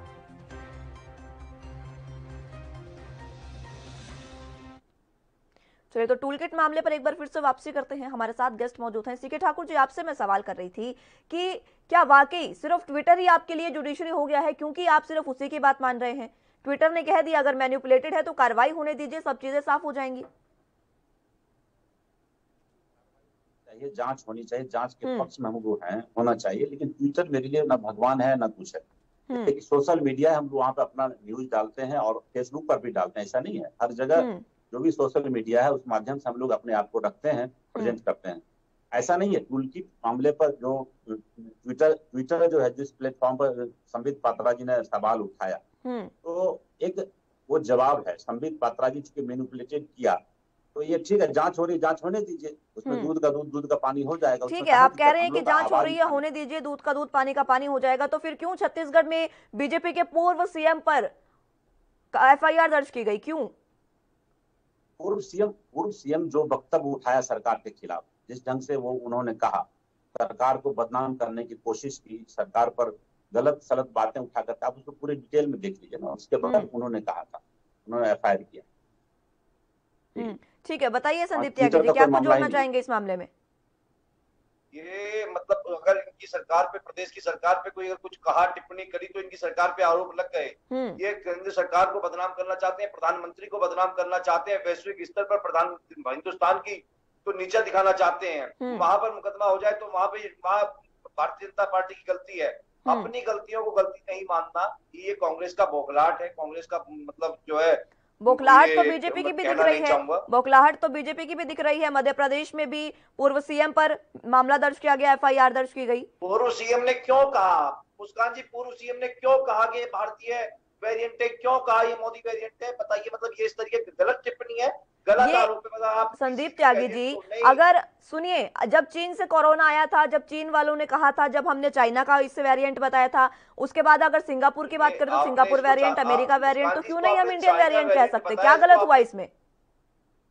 चलिए, तो टूलकिट मामले पर एक बार फिर से वापसी करते हैं। हमारे साथ गेस्ट मौजूद हैं। सीके ठाकुर जी, आपसे मैं सवाल कर रही थी कि क्या वाकई सिर्फ ट्विटर ही आपके लिए जुडिशरी हो गया है, क्योंकि आप सिर्फ उसी की बात मान रहे हैं? ट्विटर ने कह दिया अगर मैनिपुलेटेड है तो कार्रवाई होने दीजिए, सब चीजें साफ हो जाएंगी। जांच होनी चाहिए, जांच के पक्ष में हम लोग हैं, होना चाहिए, लेकिन ट्विटर मेरे लिए ना भगवान है ना कुछ है। सोशल मीडिया है, हम लोग वहाँ पे अपना न्यूज डालते हैं और फेसबुक पर भी डालते हैं, ऐसा नहीं है। हर जगह जो भी सोशल मीडिया है उस माध्यम से हम लोग अपने आप को रखते हैं, प्रेजेंट करते हैं। ऐसा नहीं है। टूलकिट मामले पर जो ट्विटर जो है, जिस प्लेटफॉर्म पर संबित पात्रा जी ने सवाल उठाया, तो एक वो जवाब है। संबित पात्रा जी चूंकि मैनिपुलेटेड किया, तो ये ठीक है, जांच हो रही, जांच होने दीजिए, उसमें दूध का दूध, दूध का पानी हो जाएगा। ठीक है, आप कह रहे हैं कि जांच हो रही है, होने दीजिए, दूध का दूध पानी का पानी हो जाएगा, तो फिर क्यों छत्तीसगढ़ में बीजेपी के पूर्व सीएम पर एफआईआर दर्ज की गई? क्यों? पूर्व सीएम जो वक्तव्य उठाया सरकार के खिलाफ, जिस ढंग से वो उन्होंने कहा, सरकार को बदनाम करने की कोशिश की, सरकार पर गलत सलत बातें उठा करके, आप उसको पूरे डिटेल में देख लीजिए ना। उसके बाद उन्होंने कहा था, उन्होंने एफआईआर किया। ठीक है, बताइए संदीप त्यागी जी, क्या कुछ जोड़ना चाहेंगे इस मामले में? ये मतलब अगर इनकी सरकार पे, प्रदेश की सरकार पे कोई अगर कुछ कहा, टिप्पणी करी, तो इनकी सरकार पे आरोप लग गए। ये केंद्र सरकार को बदनाम करना चाहते हैं, प्रधानमंत्री को बदनाम करना चाहते हैं, वैश्विक स्तर पर हिंदुस्तान की तो नीचा दिखाना चाहते हैं। वहां पर मुकदमा हो जाए तो वहां भारतीय जनता पार्टी की गलती है। अपनी गलतियों को गलती नहीं मानना, ये कांग्रेस का बौखलाहट है। कांग्रेस का मतलब जो है, बौखलाहट तो बीजेपी की भी दिख रही है। बौखलाहट तो बीजेपी की भी दिख रही है। मध्य प्रदेश में भी पूर्व सीएम पर मामला दर्ज किया गया, एफआईआर दर्ज की गई। पूर्व सीएम ने क्यों कहा, मुस्कान जी, पूर्व सीएम ने क्यों कहा कि भारतीय वेरिएंट है? क्यों कहा ये मोदी वेरिएंट है? बताइए, मतलब ये इस तरीके की गलत टिप्पणी है, गलत आरोप है। आप संदीप त्यागी जी, अगर सुनिए, जब चीन से कोरोना आया था, जब चीन वालों ने कहा था, जब हमने चाइना का इससे वेरिएंट बताया था, उसके बाद अगर सिंगापुर की बात करें तो सिंगापुर वेरिएंट, अमेरिका वेरिएंट, तो क्यों नहीं हम इंडियन वेरिएंट कह सकते? क्या गलत हुआ इसमें?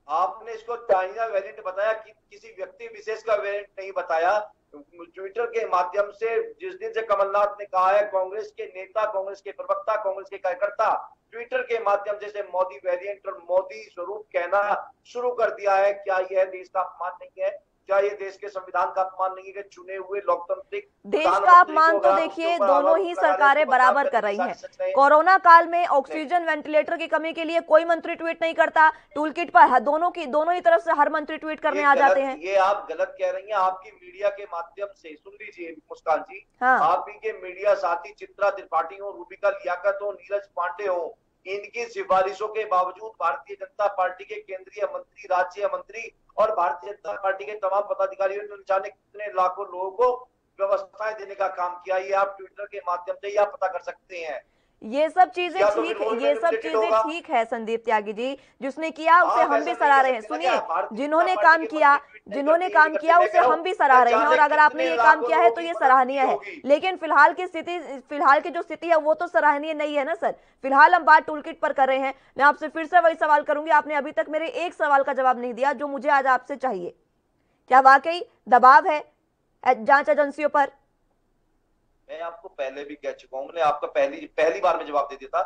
आपने इसको चाइना वेरिएंट बताया, कि किसी व्यक्ति विशेष का वेरिएंट नहीं बताया। ट्विटर के माध्यम से जिस दिन से कमलनाथ ने कहा है, कांग्रेस के नेता, कांग्रेस के प्रवक्ता, कांग्रेस के कार्यकर्ता ट्विटर के माध्यम से मोदी वेरिएंट और मोदी स्वरूप कहना शुरू कर दिया है। क्या यह देश का अपमान नहीं है? क्या ये देश के संविधान का अपमान नहीं है कि चुने हुए लोकतांत्रिक देश का अपमान? तो देखिए, दोनों ही सरकारें बराबर कर रही हैं। कोरोना काल में ऑक्सीजन वेंटिलेटर की कमी के लिए कोई मंत्री ट्वीट नहीं करता, टूलकिट पर दोनों ही तरफ से हर मंत्री ट्वीट करने आ जाते हैं। ये आप गलत कह रही हैं। आपकी मीडिया के माध्यम से, सुन लीजिए मुस्कान जी, आप ही के मीडिया साथी चित्रा त्रिपाठी हो, रूबिका लियाकत हो, नीरज पांडे हो, इनकी सिफारिशों के बावजूद भारतीय जनता पार्टी के केंद्रीय मंत्री, राज्य मंत्री और भारतीय जनता पार्टी के तमाम पदाधिकारियों ने जाने कितने लाखों लोगों को व्यवस्थाएं देने का काम किया। ये आप ट्विटर के माध्यम से आप पता कर सकते हैं। ये सब चीजें ठीक है संदीप त्यागी जी, जिसने किया उसे हम भी सराह रहे हैं। सुनिए, जिन्होंने काम किया उसे हम भी सराह रहे हैं, और अगर आपने ये काम किया है तो ये सराहनीय है। लेकिन फिलहाल की जो स्थिति है वो तो सराहनीय नहीं है ना सर। फिलहाल हम बात टूलकिट पर कर रहे हैं। मैं आपसे फिर से वही सवाल करूंगी, आपने अभी तक मेरे एक सवाल का जवाब नहीं दिया जो मुझे आज आपसे चाहिए। क्या वाकई दबाव है जांच एजेंसियों पर? मैं आपको पहले भी कह चुका हूं, मैंने आपका पहली बार में जवाब दे दिया था।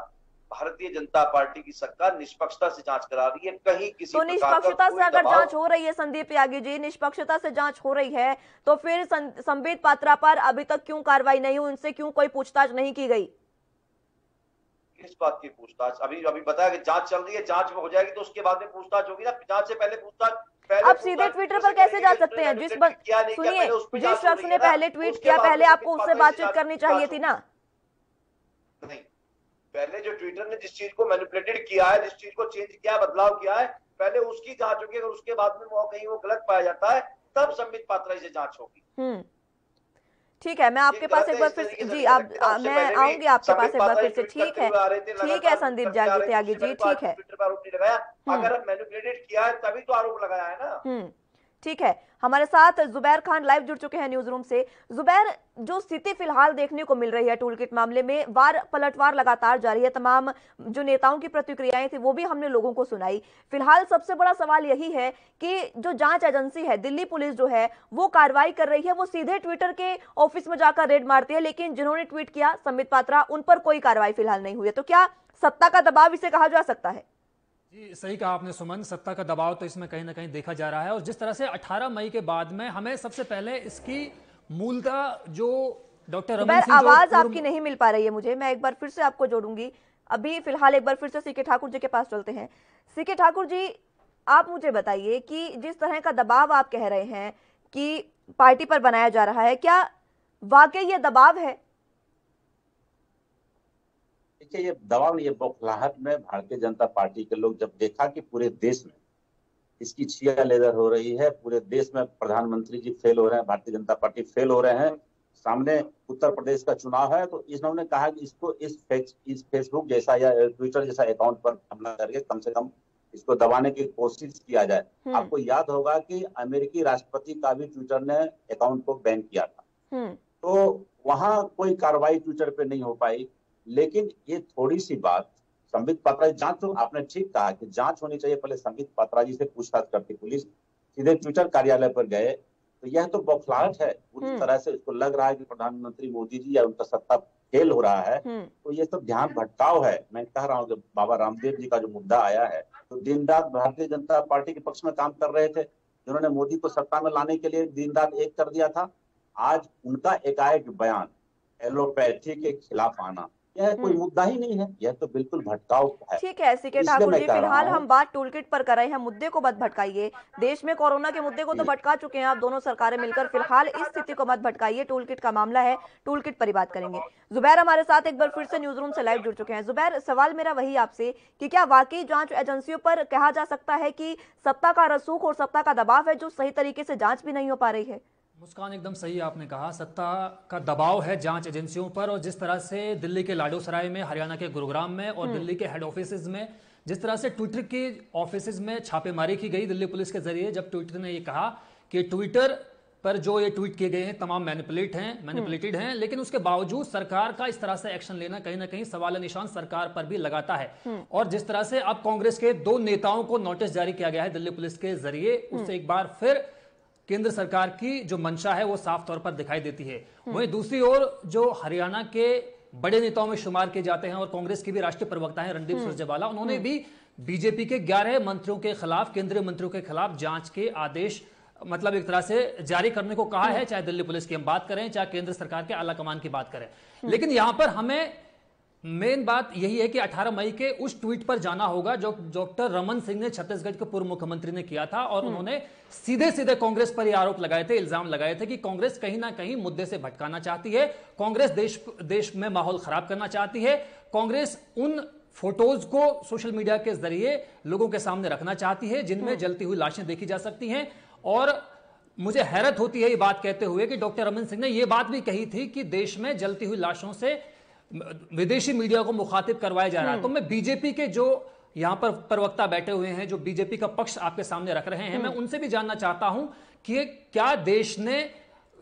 भारतीय जनता पार्टी की सरकार निष्पक्षता से जांच करा रही है। कहीं किसी तो निष्पक्षता से अगर जांच हो रही है संदीप त्यागी जी, निष्पक्षता से जांच हो रही है, तो फिर संबित पात्रा पर अभी तक क्यों कार्रवाई नहीं हुई? उनसे क्यों कोई पूछताछ नहीं की गई? किस बात की पूछताछ? अभी बताया कि जांच चल रही है, जांच में हो जाएगी तो उसके बाद में पूछताछ होगी ना। जांच से पहले पूछताछ आप सीधे ट्विटर पर कैसे जा सकते हैं? जिस शख्स ने पहले ट्वीट किया, पहले आपको उससे बातचीत करनी चाहिए थी ना। नहीं, पहले जो ट्विटर ने जिस चीज को मैनिपुलेटेड किया है, जिस चीज को चेंज किया, बदलाव किया है, पहले उसकी जांच होगी। अगर उसके बाद में वो कहीं वो गलत पाया जाता है, तब संबित पात्रा से जांच होगी। ठीक है, मैं आपके पास एक बार फिर से जी आप मैं आऊंगी आपके पास एक बार फिर से। ठीक है संदीप त्यागी जी, ठीक है। ट्विटर पर आरोप नहीं लगाया, अगर मैनिपुलेटेड किया है तभी तो आरोप लगाया है ना। ठीक है, हमारे साथ जुबैर खान लाइव जुड़ चुके हैं न्यूज रूम से। जुबैर, जो स्थिति फिलहाल देखने को मिल रही है टूल किट मामले में, वार पलटवार लगातार जारी है। तमाम जो नेताओं की प्रतिक्रियाएं थी वो भी हमने लोगों को सुनाई। फिलहाल सबसे बड़ा सवाल यही है कि जो जांच एजेंसी है दिल्ली पुलिस जो है वो कार्रवाई कर रही है, वो सीधे ट्विटर के ऑफिस में जाकर रेड मारती है, लेकिन जिन्होंने ट्वीट किया संबित पात्रा, उन पर कोई कार्रवाई फिलहाल नहीं हुई है। तो क्या सत्ता का दबाव इसे कहा जा सकता है? जी सही कहा आपने सुमन, सत्ता का दबाव तो इसमें कहीं ना कहीं देखा जा रहा है। और जिस तरह से 18 मई के बाद में हमें सबसे पहले इसकी मूलतः जो डॉक्टर रमन सिंह, आवाज आपकी नहीं मिल पा रही है मुझे, मैं एक बार फिर से आपको जोड़ूंगी। अभी फिलहाल एक बार फिर से सीके ठाकुर जी के पास चलते हैं। सीके ठाकुर जी, आप मुझे बताइए कि जिस तरह का दबाव आप कह रहे हैं कि पार्टी पर बनाया जा रहा है, क्या वाकई ये दबाव है? देखिए, ये दबाव नहीं, ये बौखलाहट में भारतीय जनता पार्टी के लोग जब देखा कि पूरे देश में इसकी छिया लेदर हो रही है, पूरे देश में प्रधानमंत्री जी फेल हो रहे हैं, भारतीय जनता पार्टी फेल हो रहे हैं, सामने उत्तर प्रदेश का चुनाव है, तो इन्होंने कहा कि इसको इस फेसबुक जैसा या ट्विटर जैसा अकाउंट पर हमला करके कम से कम इसको दबाने की कोशिश किया जाए। आपको याद होगा कि अमेरिकी राष्ट्रपति का भी ट्विटर ने अकाउंट को बैन किया था, तो वहां कोई कार्रवाई ट्विटर पे नहीं हो पाई। लेकिन ये थोड़ी सी बात संबित पात्रा जी, जांच तो आपने ठीक कहा कि जांच होनी चाहिए, पहले संबित पात्रा जी से पूछताछ करती पुलिस, सीधे ट्विटर कार्यालय पर गए, तो यह तो बौखलाहट है। पूरी तरह से इसको लग रहा है कि प्रधानमंत्री मोदी जी या उनका सत्ता फेल हो रहा है, तो ये सब ध्यान भटकाव है। मैं कह रहा हूँ कि बाबा रामदेव जी का जो मुद्दा आया है, तो दिन रात भारतीय जनता पार्टी के पक्ष में काम कर रहे थे, जिन्होंने मोदी को सत्ता में लाने के लिए दिन रात एक कर दिया था। आज उनका एकाएक बयान एलोपैथी के खिलाफ आना, यह कोई मुद्दा ही नहीं है, यह तो बिल्कुल भटकाव है। ठीक है सीके ठाकुर जी, फिलहाल हम बात टूलकिट पर कर रहे हैं, मुद्दे को मत भटकाइए। देश में कोरोना के मुद्दे को तो भटका चुके हैं आप दोनों सरकारें मिलकर, फिलहाल इस स्थिति को मत भटकाइए। टूलकिट का मामला है, टूलकिट पर ही बात करेंगे। जुबैर हमारे साथ एक बार फिर से न्यूज रूम से लाइव जुड़ चुके हैं। जुबैर, सवाल मेरा वही आपसे कि क्या वाकई जांच एजेंसियों पर कहा जा सकता है कि सत्ता का रसूख और सत्ता का दबाव है जो सही तरीके से जांच भी नहीं हो पा रही है? मुस्कान, एकदम सही आपने कहा, सत्ता का दबाव है जांच एजेंसियों पर। और जिस तरह से दिल्ली के लाडोसराय में, हरियाणा के गुरुग्राम में और दिल्ली के हेड ऑफिस में जिस तरह से ट्विटर के ऑफिस में छापेमारी की गई दिल्ली पुलिस के जरिए, जब ट्विटर ने ये कहा कि ट्विटर पर जो ये ट्वीट किए गए हैं तमाम मैनिपुलेटेड हैं, लेकिन उसके बावजूद सरकार का इस तरह से एक्शन लेना कहीं ना कहीं सवाल निशान सरकार पर भी लगाता है। और जिस तरह से अब कांग्रेस के 2 नेताओं को नोटिस जारी किया गया है दिल्ली पुलिस के जरिए, उससे एक बार फिर केंद्र सरकार की जो मंशा है वो साफ तौर पर दिखाई देती है। वहीं दूसरी ओर जो हरियाणा के बड़े नेताओं में शुमार किए जाते हैं और कांग्रेस के भी राष्ट्रीय प्रवक्ता हैं रणदीप सुरजेवाला, उन्होंने भी बीजेपी के 11 मंत्रियों के खिलाफ, केंद्रीय मंत्रियों के खिलाफ जांच के आदेश मतलब एक तरह से जारी करने को कहा है, चाहे दिल्ली पुलिस की हम बात करें, चाहे केंद्र सरकार के आला कमान की बात करें। लेकिन यहां पर हमें मेन बात यही है कि 18 मई के उस ट्वीट पर जाना होगा जो डॉक्टर रमन सिंह ने छत्तीसगढ़ के पूर्व मुख्यमंत्री ने किया था, और उन्होंने सीधे सीधे कांग्रेस पर यह आरोप लगाए थे, इल्जाम लगाए थे कि कांग्रेस कहीं ना कहीं मुद्दे से भटकाना चाहती है, कांग्रेस देश में माहौल खराब करना चाहती है, कांग्रेस उन फोटोज को सोशल मीडिया के जरिए लोगों के सामने रखना चाहती है जिनमें जलती हुई लाशें देखी जा सकती हैं। और मुझे हैरत होती है ये बात कहते हुए कि डॉक्टर रमन सिंह ने यह बात भी कही थी कि देश में जलती हुई लाशों से विदेशी मीडिया को मुखातिब करवाया जा रहा है। तो मैं बीजेपी के जो यहां पर प्रवक्ता बैठे हुए हैं, जो बीजेपी का पक्ष आपके सामने रख रहे हैं, मैं उनसे भी जानना चाहता हूं कि क्या देश ने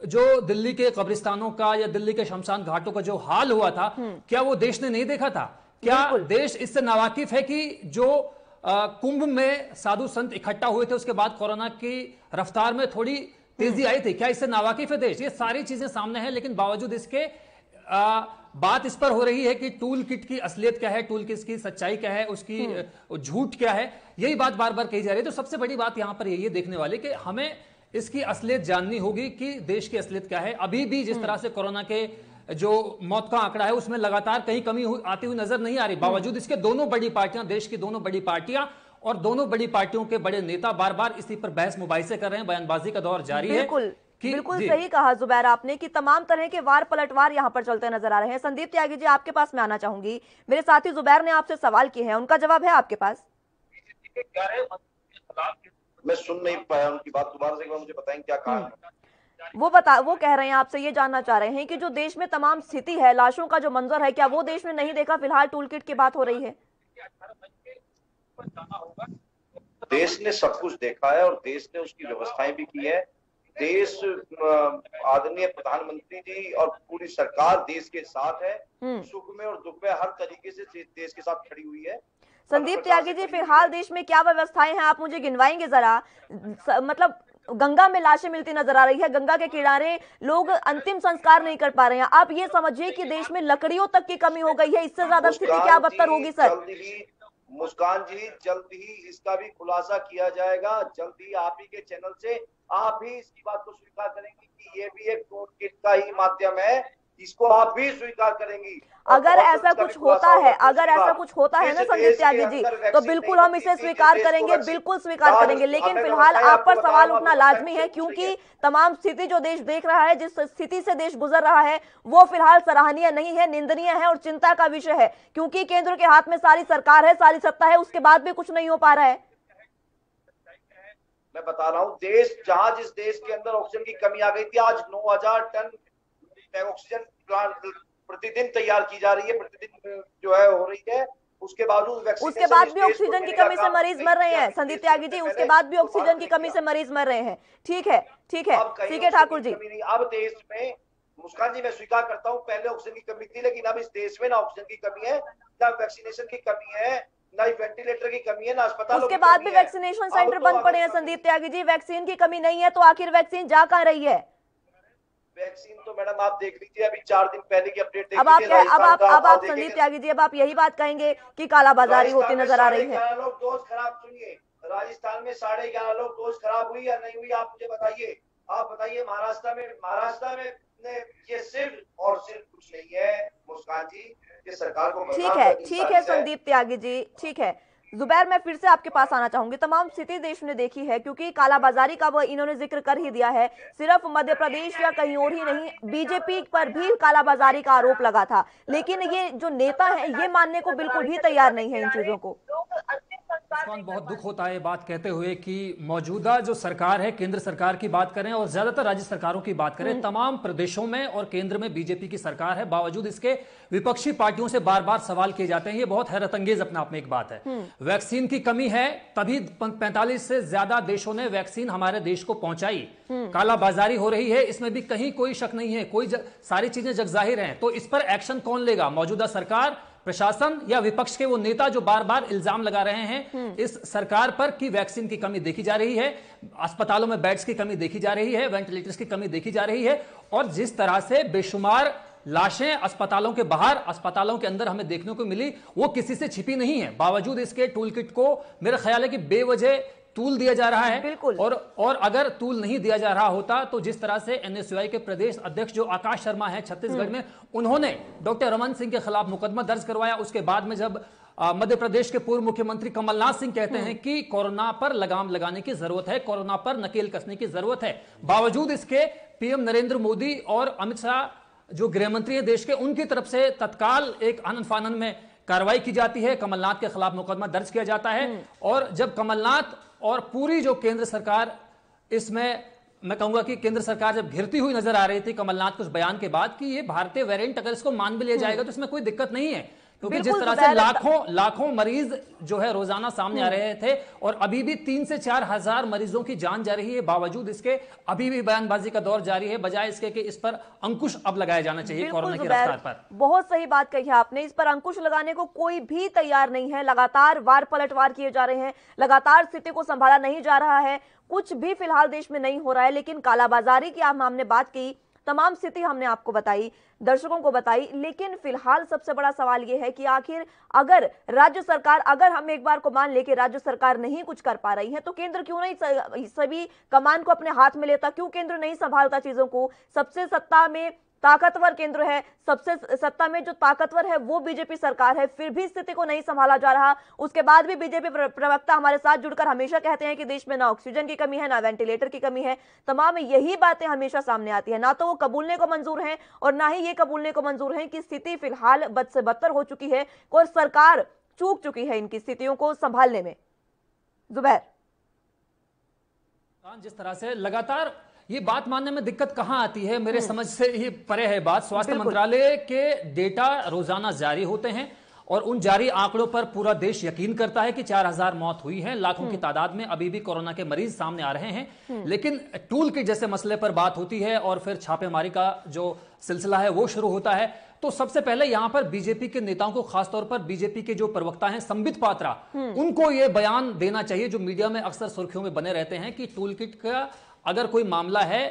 जो दिल्ली के कब्रिस्तानों का या दिल्ली के शमशान घाटों का जो हाल हुआ था, क्या वो देश ने नहीं देखा था? क्या देश इससे नावाकिफ है कि जो कुंभ में साधु संत इकट्ठा हुए थे उसके बाद कोरोना की रफ्तार में थोड़ी तेजी आई थी, क्या इससे नावाकिफ है देश? ये सारी चीजें सामने हैं, लेकिन बावजूद इसके बात इस पर हो रही है कि टूल किट की असलियत क्या है, टूल किट की सच्चाई क्या है, उसकी झूठ क्या है, यही बात बार बार कही जा रही है। तो सबसे बड़ी बात यहां पर यही है देखने वाले कि हमें इसकी असलियत जाननी होगी कि देश की असलियत क्या है। अभी भी जिस तरह से कोरोना के जो मौत का आंकड़ा है उसमें लगातार कहीं कमी आती हुई नजर नहीं आ रही, बावजूद इसके दोनों बड़ी पार्टियां, देश की दोनों बड़ी पार्टियां और दोनों बड़ी पार्टियों के बड़े नेता बार बार इसी पर बहस मुबाहिसे कर रहे हैं, बयानबाजी का दौर जारी है। बिल्कुल सही कहा जुबैर आपने कि तमाम तरह के वार पलटवार यहां पर चलते नजर आ रहे हैं। संदीप त्यागी जी, आपके पास मैं आना चाहूंगी। मेरे साथी जुबैर ने आपसे सवाल किए हैं, उनका जवाब है आपके पास? मैं सुन नहीं पाया उनकी बात, दोबारा से एक बार मुझे बताएं क्या कहा। वो कह रहे हैं, आपसे ये जानना चाह रहे हैं कि जो देश में तमाम स्थिति है, लाशों का जो मंजर है, क्या वो देश में नहीं देखा? फिलहाल टूल किट की बात हो रही है। देश ने सब कुछ देखा है और देश ने उसकी व्यवस्थाएं भी की है। देश आदरणीय प्रधानमंत्री जी और पूरी सरकार देश के साथ है, सुख में और दुख में हर तरीके से देश के साथ खड़ी हुई है। संदीप त्यागी जी, फिलहाल देश में क्या व्यवस्थाएं हैं, आप मुझे गिनवाएंगे जरा? मतलब गंगा में लाशें मिलती नजर आ रही है, गंगा के किनारे लोग अंतिम संस्कार नहीं कर पा रहे हैं। आप ये समझिए कि देश में लकड़ियों तक की कमी हो गई है। इससे ज्यादा स्थिति क्या बदतर होगी सर? मुस्कान जी, जल्द ही इसका भी खुलासा किया जाएगा। जल्द ही आप ही के चैनल से आप भी इसकी बात को स्वीकार करेंगी कि ये भी एक टूल किट का ही माध्यम है, इसको आप भी स्वीकार करेंगी। अगर ऐसा कुछ होता है, अगर ऐसा कुछ होता है ना संदीप त्यागी जी, तो बिल्कुल हम इसे स्वीकार करेंगे, बिल्कुल स्वीकार करेंगे। लेकिन फिलहाल आप पर सवाल उठना लाजमी है, क्योंकि तमाम स्थिति जो देश देख रहा है, जिस स्थिति से देश गुजर रहा है, वो फिलहाल सराहनीय नहीं है, निंदनीय है और चिंता का विषय है। क्योंकि केंद्र के हाथ में सारी सरकार है, सारी सत्ता है, उसके बाद भी कुछ नहीं हो पा रहा है। मैं बता रहा हूँ, देश जहां जिस देश के अंदर ऑक्सीजन की कमी आ गई थी, आज 9000 टन ऑक्सीजन प्लांट प्रतिदिन तैयार की जा रही है, प्रतिदिन जो है हो रही है। उसके बावजूद उसके बाद भी ऑक्सीजन की कमी से मरीज मर रहे हैं संदीप त्यागी जी, उसके बाद भी ऑक्सीजन की कमी से मरीज मर रहे हैं। ठीक है, ठीक है, ठीक है ठाकुर जी। अब देश में, मुस्कान जी, मैं स्वीकार करता हूँ पहले ऑक्सीजन की कमी थी, लेकिन अब इस देश में ना ऑक्सीजन की कमी है, ना वैक्सीनेशन की कमी है, ना वेंटिलेटर की कमी है, ना अस्पतालों उसके बाद भी वैक्सीनेशन सेंटर बंद पड़े हैं संदीप त्यागी जी। वैक्सीन की कमी नहीं है तो आखिर वैक्सीन जा कहां रही है? वैक्सीन तो मैडम आप देख लीजिए, अभी 4 दिन पहले की अपडेट देख अब आप संदीप त्यागी जी, अब आप यही बात कहेंगे कि कालाबाजारी होती नजर आ रही है। लोग डोज खराब, सुनिए, राजस्थान में 11.5 लोग डोज खराब हुई या नहीं हुई, आप मुझे बताइए। आप बताइए महाराष्ट्र में ये सिर्फ और सिर्फ कुछ नहीं है मुस्कान जी, ये सरकार को ठीक है संदीप त्यागी जी, ठीक है। जुबैर, मैं फिर से आपके पास आना चाहूंगी। तमाम स्थिति देश ने देखी है, क्योंकि कालाबाजारी का वो इन्होंने जिक्र कर ही दिया है। सिर्फ मध्य प्रदेश या कहीं और ही नहीं, बीजेपी पर भी कालाबाजारी का आरोप लगा था, लेकिन ये जो नेता है ये मानने को बिल्कुल भी तैयार नहीं है इन चीजों को। बहुत दुख होता है ये बात कहते हुए कि मौजूदा जो सरकार है, केंद्र सरकार की बात करें और ज्यादातर राज्य सरकारों की बात करें, तमाम प्रदेशों में और केंद्र में बीजेपी की सरकार है, बावजूद इसके विपक्षी पार्टियों से बार बार सवाल किए जाते हैं। ये बहुत हैरतअंगेज अपने आप में एक बात है। वैक्सीन की कमी है, तभी 45 से ज्यादा देशों ने वैक्सीन हमारे देश को पहुंचाई। कालाबाजारी हो रही है, इसमें भी कहीं कोई शक नहीं है, सारी चीजें जगजाहिर हैं। तो इस पर एक्शन कौन लेगा? मौजूदा सरकार, प्रशासन या विपक्ष के वो नेता जो बार बार इल्जाम लगा रहे हैं इस सरकार पर कि वैक्सीन की कमी देखी जा रही है, अस्पतालों में बेड्स की कमी देखी जा रही है, वेंटिलेटर्स की कमी देखी जा रही है, और जिस तरह से बेशुमार लाशें अस्पतालों के बाहर, अस्पतालों के अंदर हमें देखने को मिली, वो किसी से छिपी नहीं है। बावजूद इसके टूल किट को मेरा ख्याल है कि बेवजह तूल दिया जा रहा है। बिल्कुल। और अगर तूल नहीं दिया जा रहा होता तो जिस तरह से एनएसयूआई के प्रदेश अध्यक्ष जो आकाश शर्मा है छत्तीसगढ़ में, उन्होंने डॉक्टर रमन सिंह के खिलाफ मुकदमा दर्ज करवाया। उसके बाद में जब मध्य प्रदेश के पूर्व मुख्यमंत्री कमलनाथ सिंह कहते हैं कि कोरोना पर लगाम लगाने की जरूरत है, कोरोना पर नकेल कसने की जरूरत है, बावजूद इसके पीएम नरेंद्र मोदी और अमित शाह जो गृह मंत्री है देश के, उनकी तरफ से तत्काल एक आनन फानन में कार्रवाई की जाती है, कमलनाथ के खिलाफ मुकदमा दर्ज किया जाता है। और जब कमलनाथ और पूरी जो केंद्र सरकार, इसमें मैं कहूंगा कि केंद्र सरकार जब घिरती हुई नजर आ रही थी कमलनाथ कुछ बयान के बाद कि ये भारतीय वेरिएंट अगर इसको मान भी लिया जाएगा तो इसमें कोई दिक्कत नहीं है, क्योंकि जिस तरह से लाखों मरीज जो है रोजाना सामने आ रहे थे और अभी भी 3 से 4 हजार मरीजों की जान जा रही है, बावजूद इसके अभी भी बयानबाजी का दौर जारी है, बजाय इसके कि इस पर अंकुश अब लगाया जाना चाहिए कोरोना की रफ्तार पर। बहुत सही बात कही आपने, इस पर अंकुश लगाने को कोई भी तैयार नहीं है। लगातार वार पलटवार किए जा रहे हैं, लगातार स्थिति को संभाला नहीं जा रहा है, कुछ भी फिलहाल देश में नहीं हो रहा है। लेकिन कालाबाजारी की हमने बात की, तमाम स्थिति हमने आपको बताई, दर्शकों को बताई, लेकिन फिलहाल सबसे बड़ा सवाल यह है कि आखिर अगर राज्य सरकार, अगर हम एक बार को मान ले कि राज्य सरकार नहीं कुछ कर पा रही है, तो केंद्र क्यों नहीं सभी कमान को अपने हाथ में लेता? क्यों केंद्र नहीं संभालता चीजों को? सबसे सत्ता में ताकतवर केंद्र है, सबसे सत्ता में जो ताकतवर है वो बीजेपी सरकार है, फिर भी स्थिति को नहीं संभाला जा रहा। उसके बाद भी बीजेपी प्रवक्ता हमारे साथ जुड़कर हमेशा कहते हैं कि देश में ना ऑक्सीजन की कमी है, ना वेंटिलेटर की कमी है। तमाम यही बातें हमेशा सामने आती है, ना तो वो कबूलने को मंजूर हैं और ना ही ये कबूलने को मंजूर है कि स्थिति फिलहाल बद से बदतर हो चुकी है और सरकार चूक चुकी है इनकी स्थितियों को संभालने में। जुबैर, जिस तरह से लगातार ये बात मानने में दिक्कत कहां आती है? मेरे समझ से ये परे है बात। स्वास्थ्य मंत्रालय के डेटा रोजाना जारी होते हैं और उन जारी आंकड़ों पर पूरा देश यकीन करता है कि 4000 मौत हुई है, लाखों की तादाद में अभी भी कोरोना के मरीज सामने आ रहे हैं। लेकिन टूल किट जैसे मसले पर बात होती है और फिर छापेमारी का जो सिलसिला है वो शुरू होता है, तो सबसे पहले यहां पर बीजेपी के नेताओं को, खासतौर पर बीजेपी के जो प्रवक्ता हैं संबित पात्रा, उनको यह बयान देना चाहिए जो मीडिया में अक्सर सुर्खियों में बने रहते हैं कि टूल किट का अगर कोई मामला है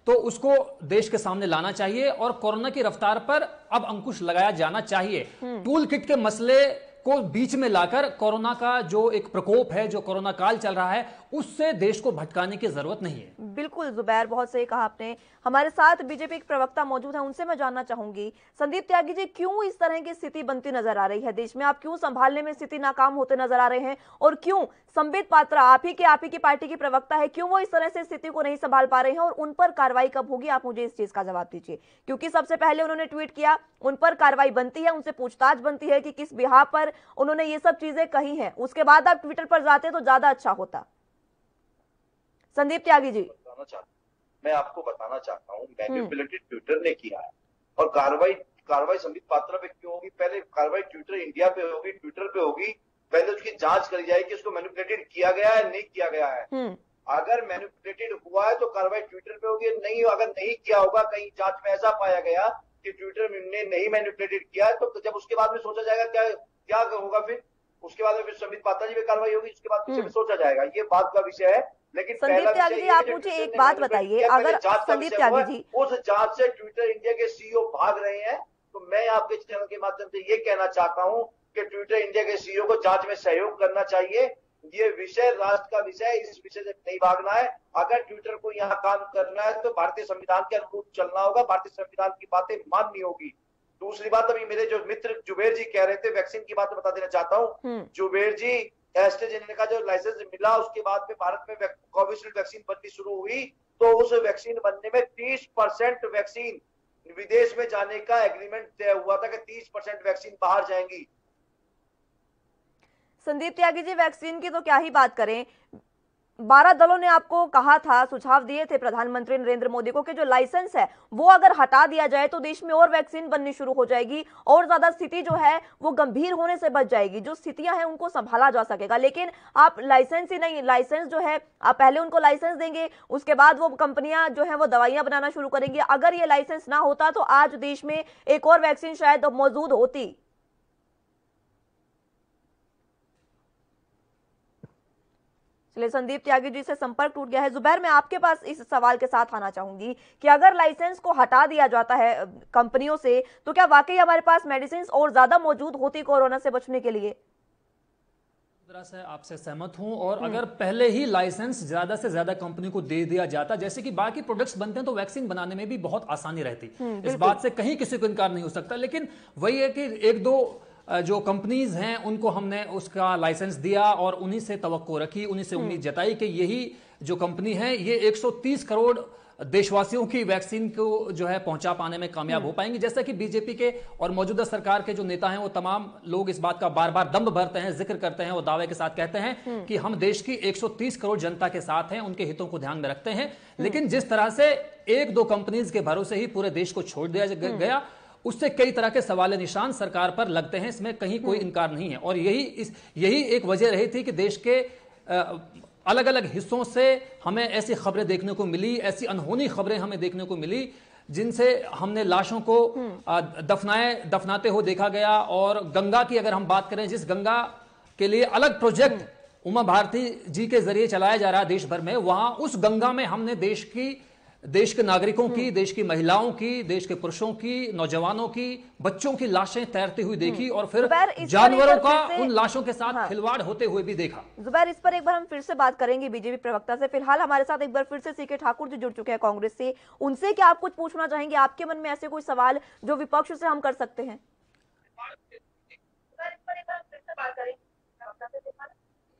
तो उसको देश के सामने लाना चाहिए और कोरोना की रफ्तार पर अब अंकुश लगाया जाना चाहिए। टूल किट के मसले को बीच में लाकर कोरोना का जो एक प्रकोप है, जो कोरोना काल चल रहा है, उससे देश को भटकाने की जरूरत नहीं है। बिल्कुल जुबैर, बहुत सही कहा आपने। हमारे साथ बीजेपी के प्रवक्ता मौजूद हैं, उनसे मैं जानना चाहूंगी, संदीप त्यागी जी, क्यों इस तरह की स्थिति बनती नजर आ रही है देश में? आप क्यों संभालने में स्थिति नाकाम होते नजर आ रहे हैं? और क्यों संबित पात्रा, आप ही की पार्टी की प्रवक्ता है, क्यों वो इस तरह से स्थिति को नहीं संभाल पा रहे हैं और उन पर कार्रवाई कब होगी? आप मुझे इस चीज का जवाब दीजिए, क्योंकि सबसे पहले उन्होंने ट्वीट किया, उन पर कार्रवाई बनती है, उनसे पूछताछ बनती है कि किस बिहार पर उन्होंने ये सब चीजें कही हैं, उसके बाद आप ट्विटर पर जाते तो ज्यादा अच्छा होता। संदीप त्यागी जी, मैं आपको बताना चाहता हूँ, मैनिपुलेटेड ट्विटर ने किया है और कार्रवाई संबित पात्रा पे क्यों होगी? पहले कार्रवाई ट्विटर इंडिया पे होगी, ट्विटर पे होगी, पहले उसकी जांच करी जाएगी कि उसको मैनिपुलेटेड किया गया है, नहीं किया गया है। अगर मैनिपुलेटेड हुआ है तो कार्रवाई ट्विटर पे होगी, नहीं, अगर नहीं किया होगा, कहीं जांच में ऐसा पाया गया कि ट्विटर ने नहीं मैनिपुलेटेड किया है, तो जब उसके बाद में सोचा जाएगा क्या होगा, फिर उसके बाद में फिर संबित पात्रा जी पे कार्रवाई होगी, उसके बाद पीछे में सोचा जाएगा, ये बात का विषय है। लेकिन संदीप त्यागी जी, आप मुझे एक बात बताइए, अगर संदीप त्यागी जी उस जांच से ट्विटर इंडिया के सीईओ भाग रहे हैं, तो मैं आपके चैनल के माध्यम से ये कहना चाहता हूं कि ट्विटर इंडिया के सीईओ को जांच में सहयोग करना चाहिए। ये विषय राष्ट्र का विषय है, इस विषय से नहीं भागना है। अगर ट्विटर को यहाँ काम करना है तो भारतीय संविधान के अनुरूप चलना होगा, भारतीय संविधान की बातें माननी होगी। दूसरी बात, अभी मेरे जो मित्र जुबेर जी कह रहे थे, वैक्सीन की बात बता देना चाहता हूँ। जुबेर जी, एस्ट्राजेनेका का जो लाइसेंस मिला उसके बाद में भारत में कोविशील्ड वैक्सीन बननी शुरू हुई, तो उस वैक्सीन बनने में 30% वैक्सीन विदेश में जाने का एग्रीमेंट तय हुआ था कि 30% वैक्सीन बाहर जाएंगी। संदीप त्यागी जी, वैक्सीन की तो क्या ही बात करें, 12 दलों ने आपको कहा था, सुझाव दिए थे प्रधानमंत्री नरेंद्र मोदी को कि जो लाइसेंस है वो अगर हटा दिया जाए तो देश में और वैक्सीन बननी शुरू हो जाएगी और ज्यादा स्थिति जो है वो गंभीर होने से बच जाएगी, जो स्थितियां हैं उनको संभाला जा सकेगा। लेकिन आप लाइसेंस ही नहीं, लाइसेंस जो है आप पहले उनको लाइसेंस देंगे, उसके बाद वो कंपनियां जो है वो दवाइयां बनाना शुरू करेंगी। अगर ये लाइसेंस ना होता तो आज देश में एक और वैक्सीन शायद मौजूद होती। चलिए, संदीप त्यागी जी से संपर्क टूट गया है। जुबैर, मैं आपके पास इस सवाल के साथ आना चाहूंगी कि अगर लाइसेंस को हटा दिया जाता है कंपनियों से तो क्या वाकई हमारे पास मेडिसिन और ज्यादा मौजूद होती कोरोना से बचने के लिए? तरह से आपसे सहमत हूं, और अगर पहले ही लाइसेंस ज्यादा से ज्यादा कंपनी को दे दिया जाता, जैसे कि बाकी प्रोडक्ट्स बनते हैं, तो वैक्सीन बनाने में भी बहुत आसानी रहती। इस बात से कहीं किसी को इनकार नहीं हो सकता। लेकिन वही है कि एक दो जो कंपनीज हैं उनको हमने उसका लाइसेंस दिया और उन्हीं से तवक्को रखी, उन्हीं से उम्मीद जताई कि यही जो कंपनी है ये 130 करोड़ देशवासियों की वैक्सीन को जो है पहुंचा पाने में कामयाब हो पाएंगे। जैसा कि बीजेपी के और मौजूदा सरकार के जो नेता हैं वो तमाम लोग इस बात का बार बार दम भरते हैं, जिक्र करते हैं और दावे के साथ कहते हैं कि हम देश की 130 करोड़ जनता के साथ हैं, उनके हितों को ध्यान में रखते हैं। लेकिन जिस तरह से एक दो कंपनीज के भरोसे ही पूरे देश को छोड़ दिया गया, उससे कई तरह के सवाल निशान सरकार पर लगते हैं, इसमें कहीं कोई इनकार नहीं है। और यही एक वजह रही थी कि देश के अलग अलग हिस्सों से हमें ऐसी खबरें देखने को मिली, ऐसी अनहोनी खबरें हमें देखने को मिली जिनसे हमने लाशों को दफनाते हो देखा गया। और गंगा की अगर हम बात करें, जिस गंगा के लिए अलग प्रोजेक्ट उमा भारती जी के जरिए चलाया जा रहा है देश भर में, वहां उस गंगा में हमने देश के नागरिकों की, देश की महिलाओं की, देश के पुरुषों की, नौजवानों की, बच्चों की लाशें तैरती हुई देखी और फिर जानवरों का उन लाशों के साथ खिलवाड़ होते हुए भी देखा। जुबैर, इस पर एक बार हम फिर से बात करेंगे बीजेपी प्रवक्ता से। फिलहाल हमारे साथ एक बार फिर से सीके ठाकुर जी जुड़ चुके हैं कांग्रेस से, उनसे क्या आप कुछ पूछना चाहेंगे? आपके मन में ऐसे कोई सवाल जो विपक्ष से हम कर सकते हैं?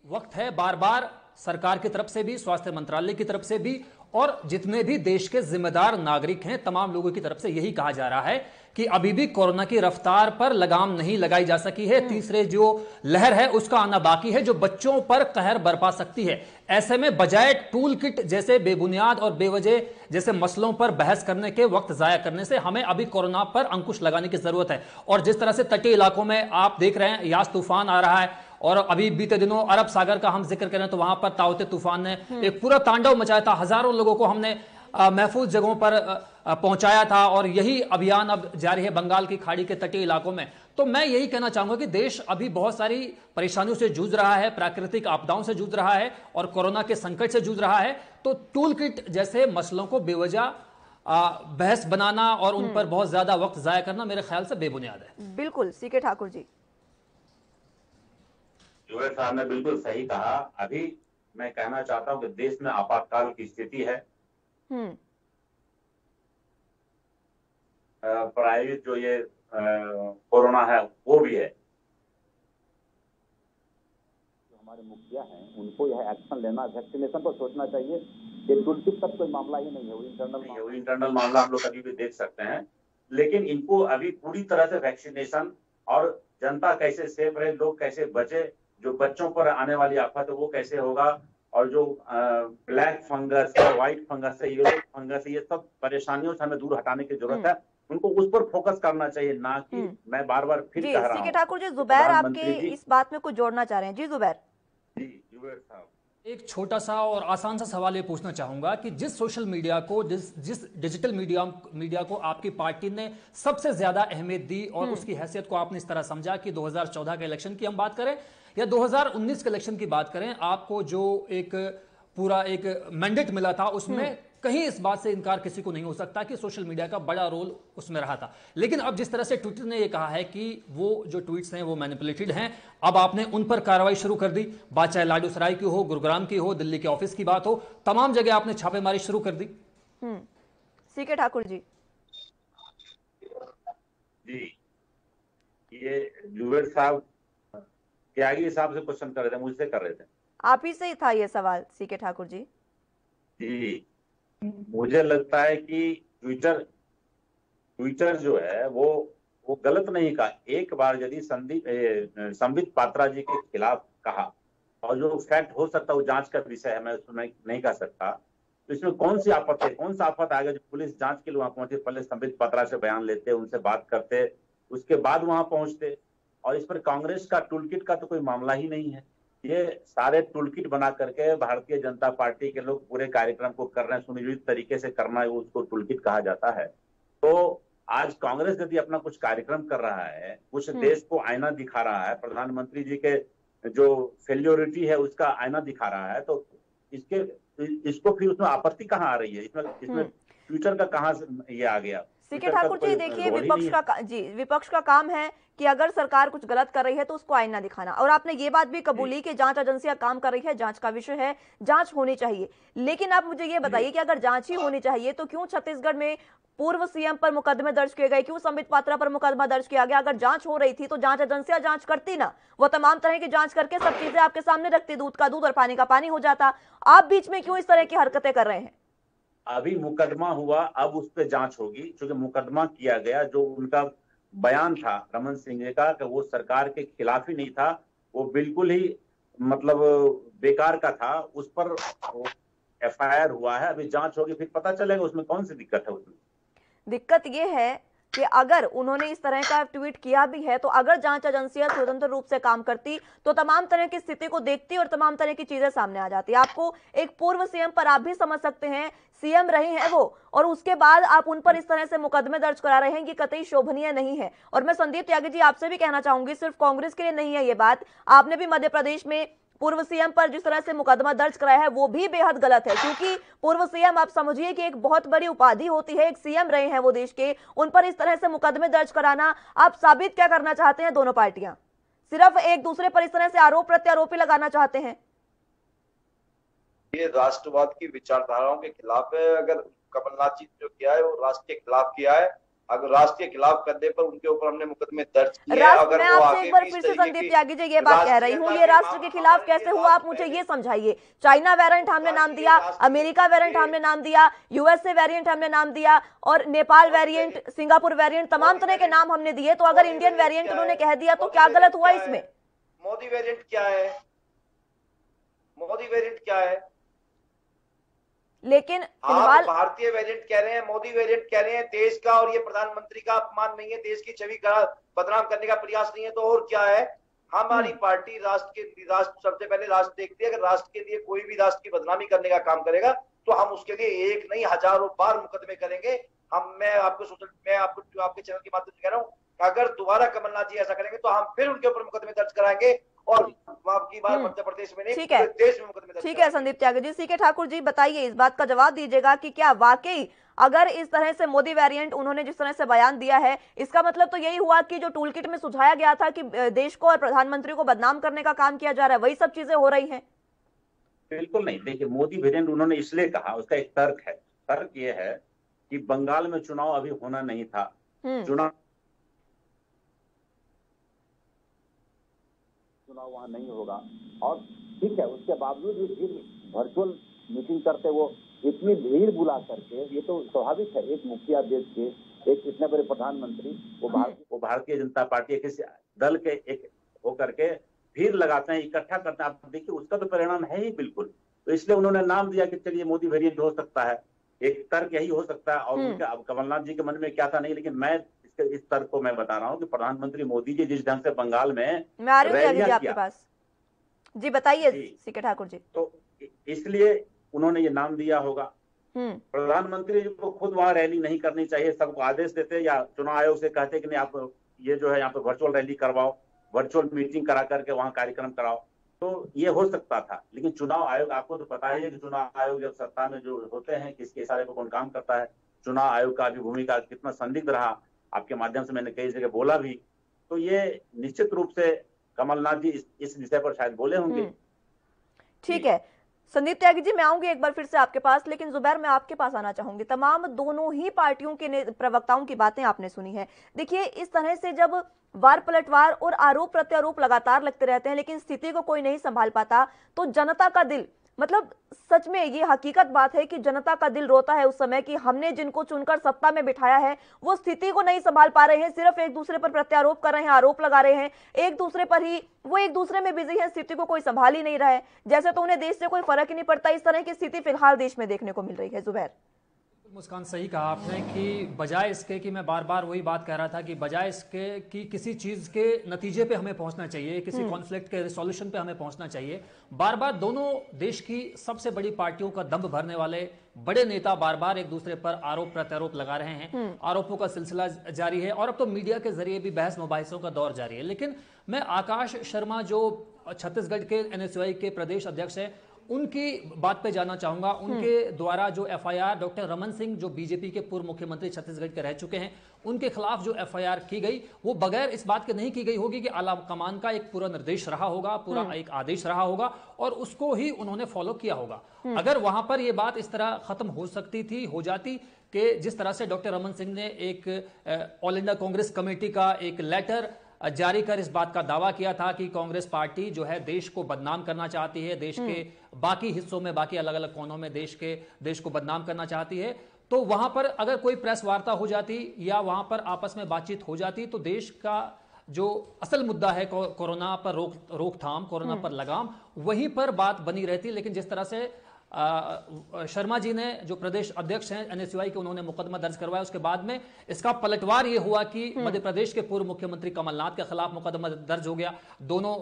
वक्त है बार बार सरकार की तरफ से भी, स्वास्थ्य मंत्रालय की तरफ से भी और जितने भी देश के जिम्मेदार नागरिक हैं, तमाम लोगों की तरफ से यही कहा जा रहा है कि अभी भी कोरोना की रफ्तार पर लगाम नहीं लगाई जा सकी है। तीसरे जो लहर है उसका आना बाकी है, जो बच्चों पर कहर बरपा सकती है। ऐसे में बजाय टूल किट जैसे बेबुनियाद और बेवजह जैसे मसलों पर बहस करने के वक्त जाया करने से हमें अभी कोरोना पर अंकुश लगाने की जरूरत है। और जिस तरह से तटीय इलाकों में आप देख रहे हैं यास तूफान आ रहा है, और अभी बीते दिनों अरब सागर का हम जिक्र करें तो वहां पर ताउते तूफान ने एक पूरा तांडव मचाया था। हजारों लोगों को हमने महफूज जगहों पर पहुंचाया था और यही अभियान अब जारी है बंगाल की खाड़ी के तटीय इलाकों में। तो मैं यही कहना चाहूंगा कि देश अभी बहुत सारी परेशानियों से जूझ रहा है, प्राकृतिक आपदाओं से जूझ रहा है और कोरोना के संकट से जूझ रहा है। तो टूल किट जैसे मसलों को बेवजह बहस बनाना और उन पर बहुत ज्यादा वक्त जाया करना मेरे ख्याल से बेबुनियाद है। बिल्कुल, सीके ठाकुर जी। जुबेर साहब ने बिल्कुल सही कहा। अभी मैं कहना चाहता हूं कि देश में आपातकाल की स्थिति है। प्रायोजित जो ये कोरोना है वो भी है। जो हमारे मुखिया हैं उनको यह एक्शन लेना, वैक्सीनेशन पर सोचना चाहिए। ये टूलकिट तक कोई मामला ही नहीं है, वो इंटरनल मामला हम लोग कभी भी देख सकते हैं। लेकिन इनको अभी पूरी तरह से वैक्सीनेशन और जनता कैसे सेफ रहे, लोग कैसे बचे, जो बच्चों पर आने वाली आफत है वो कैसे होगा, और जो ब्लैक फंगस है, व्हाइट फंगस है, येलो फंगस है, ये सब परेशानियों से हमें दूर हटाने की जरूरत है। उनको उस पर फोकस करना चाहिए, ना कि मैं बार बार फिर कह रहा हूं। ठाकुर जी, जुबैर आपके इस बात में कुछ जोड़ना चाह रहे हैं? जी जुबैर। जी जुबैर साहब, एक छोटा सा और आसान सा सवाल ये पूछना चाहूंगा कि जिस सोशल मीडिया को, जिस डिजिटल मीडिया को आपकी पार्टी ने सबसे ज्यादा अहमियत दी और उसकी हैसियत को आपने इस तरह समझा कि 2014 के इलेक्शन की हम बात करें या 2019 के इलेक्शन की बात करें, आपको जो एक पूरा एक मैंडेट मिला था उसमें कहीं इस बात से इनकार किसी को नहीं हो सकता कि सोशल मीडिया का बड़ा रोल उसमें रहा था। लेकिन अब जिस तरह से ट्विटर ने यह कहा है कि वो जो ट्वीट्स हैं वो मैनिपुलेटेड हैं, अब आपने उन पर कार्रवाई शुरू कर दी। बात चाहे लाडू सराय की हो, गुरुग्राम की हो, दिल्ली के ऑफिस की बात हो, तमाम जगह आपने छापेमारी शुरू कर दी। सीके ठाकुर जी। जी, ये जुबेर साहब त्यागी साहब से क्वेश्चन कर रहे थे, मुझसे कर रहे थे। आप ही से ही था ये सवाल सीके ठाकुर जी। जी, मुझे लगता है कि ट्विटर जो है वो गलत नहीं कहा। एक बार यदि संबित पात्रा जी के खिलाफ कहा और जो फैक्ट हो सकता है वो जांच का विषय है, मैं उसमें नहीं कह सकता, तो इसमें कौन सी आफत है, कौन सा आफत आएगा जो पुलिस जांच के लिए वहां पहुंचे, पहले संबित पात्रा से बयान लेते, उनसे बात करते, उसके बाद वहां पहुंचते। और इस पर कांग्रेस का टूलकिट का तो कोई मामला ही नहीं है। ये सारे टूलकिट बना करके भारतीय जनता पार्टी के लोग पूरे कार्यक्रम को कर रहे हैं, सुनियोजित तरीके से करना है, उसको टूलकिट कहा जाता है। तो आज कांग्रेस यदि अपना कुछ कार्यक्रम कर रहा है, कुछ देश को आईना दिखा रहा है, प्रधानमंत्री जी के जो फेल्योरिटी है उसका आईना दिखा रहा है, तो इसको फिर उसमें आपत्ति कहाँ आ रही है? इसमें ट्विटर का कहाँ से ये आ गया? सीके ठाकुर जी, देखिए विपक्ष का काम है कि अगर सरकार कुछ गलत कर रही है तो उसको आईना दिखाना, और आपने ये बात भी कबूली कि जांच एजेंसियां काम कर रही है, जांच का विषय है, जांच होनी चाहिए। लेकिन आप मुझे ये बताइए कि अगर जांच ही होनी चाहिए तो क्यों छत्तीसगढ़ में पूर्व सीएम पर मुकदमे दर्ज किए गए, क्यों संबित पात्रा पर मुकदमा दर्ज किया गया? अगर जांच हो रही थी तो जांच एजेंसियां जांच करती ना, वो तमाम तरह की जांच करके सब चीजें आपके सामने रखती, दूध का दूध और पानी का पानी हो जाता। आप बीच में क्यों इस तरह की हरकतें कर रहे हैं? अभी मुकदमा हुआ, अब उस पर जांच होगी, क्योंकि मुकदमा किया गया। जो उनका बयान था रमन सिंह जी का कि वो सरकार के खिलाफ ही नहीं था, वो बिल्कुल ही मतलब बेकार का था, उस पर एफआईआर हुआ है, अभी जांच होगी, फिर पता चलेगा उसमें कौन सी दिक्कत है। उसमें दिक्कत ये है कि अगर उन्होंने इस तरह का ट्वीट किया भी है तो अगर जांच एजेंसियां स्वतंत्र रूप से काम करती तो तमाम तरह की स्थिति को देखती और तमाम तरह की चीजें सामने आ जाती। आपको एक पूर्व सीएम पर आप भी समझ सकते हैं, सीएम रहे हैं वो, और उसके बाद आप उन पर इस तरह से मुकदमे दर्ज करा रहे हैं, ये कतई शोभनीय नहीं है। और मैं संदीप त्यागी जी आपसे भी कहना चाहूंगी, सिर्फ कांग्रेस के लिए नहीं है ये बात, आपने भी मध्य प्रदेश में पूर्व सीएम पर जिस तरह से मुकदमा दर्ज कराया है वो भी बेहद गलत है, क्योंकि पूर्व सीएम आप समझिए कि एक बहुत बड़ी उपाधि होती है, एक सीएम रहे हैं वो देश के, उन पर इस तरह से मुकदमे दर्ज कराना, आप साबित क्या करना चाहते हैं? दोनों पार्टियां सिर्फ एक दूसरे पर इस तरह से आरोप प्रत्यारोप लगाना चाहते हैं। ये राष्ट्रवाद की विचारधाराओं के खिलाफ है। अगर कमलनाथ जी जो किया है वो राष्ट्र के खिलाफ किया है, अगर राष्ट्र के खिलाफ करने पर उनके ऊपर हमने मुकदमे दर्ज किए हैं। अगर मैं वो आपसे आगे एक बार भी फिर इस से तरीके संदीप की त्यागी जी ये बात कह रही हूँ, ये राष्ट्र के खिलाफ कैसे हुआ आप मुझे ये समझाइए। चाइना वेरिएंट हमने नाम दिया, अमेरिका वेरिएंट हमने नाम दिया, यूएसए वेरिएंट हमने नाम दिया, और नेपाल वेरिएंट, सिंगापुर वेरिएंट, तमाम तरह के नाम हमने दिए। तो अगर इंडियन वेरिएंट उन्होंने कह दिया तो क्या गलत हुआ इसमें? मोदी वेरिएंट क्या है? मोदी वेरिएंट क्या है? लेकिन आप भारतीय वेरिएंट कह रहे हैं, मोदी वेरिएंट कह रहे हैं। देश का और ये प्रधानमंत्री का अपमान नहीं है, देश की छवि का बदनाम करने का प्रयास नहीं है, तो और क्या है? हमारी पार्टी राष्ट्र सबसे पहले राष्ट्र देखती है। अगर राष्ट्र के लिए कोई भी राष्ट्र की बदनामी करने का काम करेगा तो हम उसके लिए एक नहीं हजारों बार मुकदमे करेंगे। मैं आपको आपके चैनल के माध्यम से कह रहा हूँ, अगर दोबारा कमलनाथ जी ऐसा करेंगे तो हम फिर उनके ऊपर मुकदमे दर्ज कराएंगे, और आपकी बार मध्य प्रदेश में नहीं, पूरे देश में मुकदमे दर्ज। ठीक है संदीप त्यागी जी। सीके ठाकुर जी बताइए, इस बात का जवाब दीजिएगा कि क्या वाकई अगर इस तरह से मोदी वेरिएंट उन्होंने जिस तरह से बयान दिया है, इसका मतलब तो यही हुआ कि जो टूल किट में सुझाया गया था कि देश को और प्रधानमंत्री को बदनाम करने का काम किया जा रहा है, वही सब चीजें हो रही हैं? बिल्कुल नहीं। देखिए, मोदी वेरिएंट उन्होंने इसलिए कहा, उसका एक तर्क है। तर्क ये है कि बंगाल में चुनाव अभी होना नहीं था, चुनाव वहां नहीं होगा, और ठीक है, उसके बावजूद भी वर्चुअल मीटिंग करते वो इतनी भीड़ बुला करके, ये तो स्वाभाविक है। एक मुखिया देश के, एक इतने बड़े प्रधानमंत्री, वो भारतीय जनता पार्टी किसी दल के एक होकर के भीड़ लगाते हैं, इकट्ठा करते हैं। आप देखिए, उसका तो परिणाम है ही बिल्कुल। तो इसलिए उन्होंने नाम दिया कि चलिए मोदी वेरिएंट हो सकता है, एक तर्क यही हो सकता है। और उनके अब कमलनाथ जी के मन में क्या था नहीं, लेकिन मैं इस तर्क को मैं बता रहा हूँ कि प्रधानमंत्री मोदी जी जिस ढंग से बंगाल में रैलियां आपके पास जी बताइए सीके ठाकुर जी, तो इसलिए उन्होंने ये नाम दिया होगा। प्रधानमंत्री जी को खुद वहां रैली नहीं करनी चाहिए, सबको आदेश देते या चुनाव आयोग से कहते कि नहीं आप ये जो है यहाँ पे वर्चुअल रैली करवाओ, वर्चुअल मीटिंग करा करके वहां कार्यक्रम कराओ, तो ये हो सकता था। लेकिन चुनाव आयोग, आपको तो पता ही है कि चुनाव आयोग जब सत्ता में जो होते हैं, किसके इशारे पर कौन काम करता है। चुनाव आयोग का भी भूमिका कितना संदिग्ध रहा, आपके माध्यम से मैंने कई जगह बोला भी। तो ये निश्चित रूप से कमलनाथ जी इस विषय पर शायद बोले होंगे। ठीक है संदीप त्यागी जी, मैं आऊंगी एक बार फिर से आपके पास, लेकिन जुबैर मैं आपके पास आना चाहूंगी। तमाम दोनों ही पार्टियों के प्रवक्ताओं की बातें आपने सुनी है। देखिए, इस तरह से जब वार पलटवार और आरोप प्रत्यारोप लगातार लगते रहते हैं लेकिन स्थिति को कोई नहीं संभाल पाता, तो जनता का दिल, मतलब सच में ये हकीकत बात है कि जनता का दिल रोता है उस समय कि हमने जिनको चुनकर सत्ता में बिठाया है वो स्थिति को नहीं संभाल पा रहे हैं, सिर्फ एक दूसरे पर प्रत्यारोप कर रहे हैं, आरोप लगा रहे हैं, एक दूसरे पर ही वो एक दूसरे में बिजी है, स्थिति को कोई संभाल ही नहीं रहा है, जैसे तो उन्हें देश से कोई फर्क ही नहीं पड़ता। इस तरह की स्थिति फिलहाल देश में देखने को मिल रही है। जुबैर, मुस्कान, सही कहा आपने कि बजाय इसके कि मैं बार बार वही बात कह रहा था कि बजाय इसके कि किसी चीज के नतीजे पे हमें पहुंचना चाहिए, किसी कॉन्फ्लिक्ट के रिसोल्यूशन पे हमें पहुंचना चाहिए, बार बार दोनों देश की सबसे बड़ी पार्टियों का दम भरने वाले बड़े नेता बार बार एक दूसरे पर आरोप प्रत्यारोप लगा रहे हैं। आरोपों का सिलसिला जारी है और अब तो मीडिया के जरिए भी बहस मुबाहिसों का दौर जारी है। लेकिन मैं आकाश शर्मा जो छत्तीसगढ़ के एनएसयूआई के प्रदेश अध्यक्ष हैं उनकी बात पे जाना चाहूंगा। उनके द्वारा जो एफआईआर डॉक्टर रमन सिंह जो बीजेपी के पूर्व मुख्यमंत्री छत्तीसगढ़ के रह चुके हैं, उनके खिलाफ जो एफआईआर की गई वो बगैर इस बात के नहीं की गई होगी कि आला कमान का एक पूरा निर्देश रहा होगा, पूरा एक आदेश रहा होगा और उसको ही उन्होंने फॉलो किया होगा। अगर वहां पर यह बात इस तरह खत्म हो सकती थी, हो जाती कि जिस तरह से डॉक्टर रमन सिंह ने एक ऑल इंडिया कांग्रेस कमेटी का एक लेटर जारी कर इस बात का दावा किया था कि कांग्रेस पार्टी जो है देश को बदनाम करना चाहती है, देश के बाकी हिस्सों में, बाकी अलग अलग कोनों में देश को बदनाम करना चाहती है, तो वहां पर अगर कोई प्रेस वार्ता हो जाती या वहां पर आपस में बातचीत हो जाती तो देश का जो असल मुद्दा है कोरोना पर रोकथाम, कोरोना पर लगाम, वहीं पर बात बनी रहती। लेकिन जिस तरह से शर्मा जी ने जो प्रदेश अध्यक्ष हैं एनएसयूआई के, उन्होंने मुकदमा दर्ज करवाया, उसके बाद में इसका पलटवार ये हुआ कि मध्य प्रदेश के पूर्व मुख्यमंत्री कमलनाथ के खिलाफ मुकदमा दर्ज हो गया। दोनों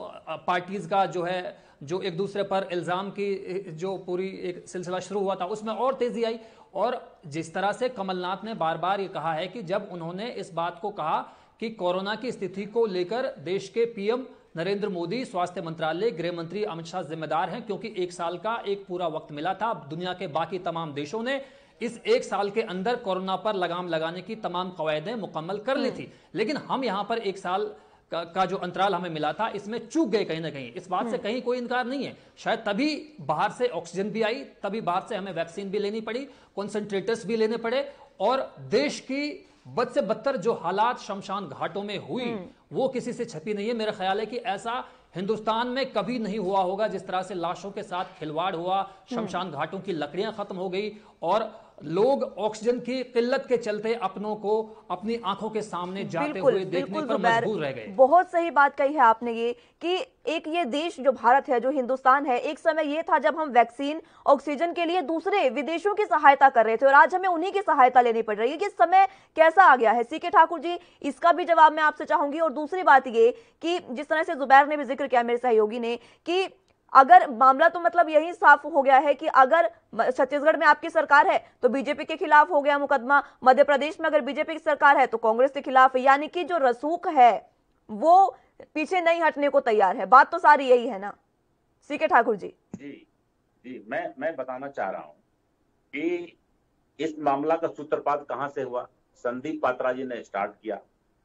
पार्टीज का जो एक दूसरे पर इल्जाम की जो पूरी एक सिलसिला शुरू हुआ था उसमें और तेजी आई। और जिस तरह से कमलनाथ ने बार बार ये कहा है कि जब उन्होंने इस बात को कहा कि कोरोना की स्थिति को लेकर देश के पीएम नरेंद्र मोदी, स्वास्थ्य मंत्रालय, गृह मंत्री अमित शाह जिम्मेदार हैं, क्योंकि एक साल का एक पूरा वक्त मिला था। दुनिया के बाकी तमाम देशों ने इस एक साल के अंदर कोरोना पर लगाम लगाने की तमाम कवायदें मुकम्मल कर ली थी, लेकिन हम यहां पर एक साल का जो अंतराल हमें मिला था इसमें चूक गए कहीं ना कहीं। इस बात से कहीं कोई इनकार नहीं है। शायद तभी बाहर से ऑक्सीजन भी आई, तभी बाहर से हमें वैक्सीन भी लेनी पड़ी, कॉन्सेंट्रेटर्स भी लेने पड़े और देश की बद से बदतर जो हालात शमशान घाटों में हुई वो किसी से छपी नहीं है। मेरा ख्याल है कि ऐसा हिंदुस्तान में कभी नहीं हुआ होगा जिस तरह से लाशों के साथ खिलवाड़ हुआ, शमशान घाटों की लकड़ियां खत्म हो गई और लोग ऑक्सीजन की किल्लत के चलते अपनों को अपनी आंखों के सामने जाते हुए देखने पर मजबूर रह गए। बहुत सही बात कही है आपने ये कि एक ये देश जो भारत है, जो हिंदुस्तान है, एक समय ये था जब हम वैक्सीन, ऑक्सीजन के लिए दूसरे विदेशों की सहायता कर रहे थे और आज हमें उन्हीं की सहायता लेनी पड़ रही है। कि समय कैसा आ गया है? सीके ठाकुर जी, इसका भी जवाब मैं आपसे चाहूंगी। और दूसरी बात ये कि जिस तरह से जुबैर ने भी जिक्र किया, मेरे सहयोगी ने, कि अगर मामला तो मतलब यही साफ हो गया है कि अगर छत्तीसगढ़ में आपकी सरकार है तो बीजेपी के खिलाफ हो गया मुकदमा, मध्य प्रदेश में अगर बीजेपी की सरकार है तो कांग्रेस के खिलाफ, यानी कि जो रसूख है वो पीछे नहीं हटने को तैयार है। बात तो सारी यही है ना सीके ठाकुर जी? जी मैं बताना चाह रहा हूं कि इस मामला का सूत्रपात कहां से हुआ। संदीप पात्रा जी ने स्टार्ट किया।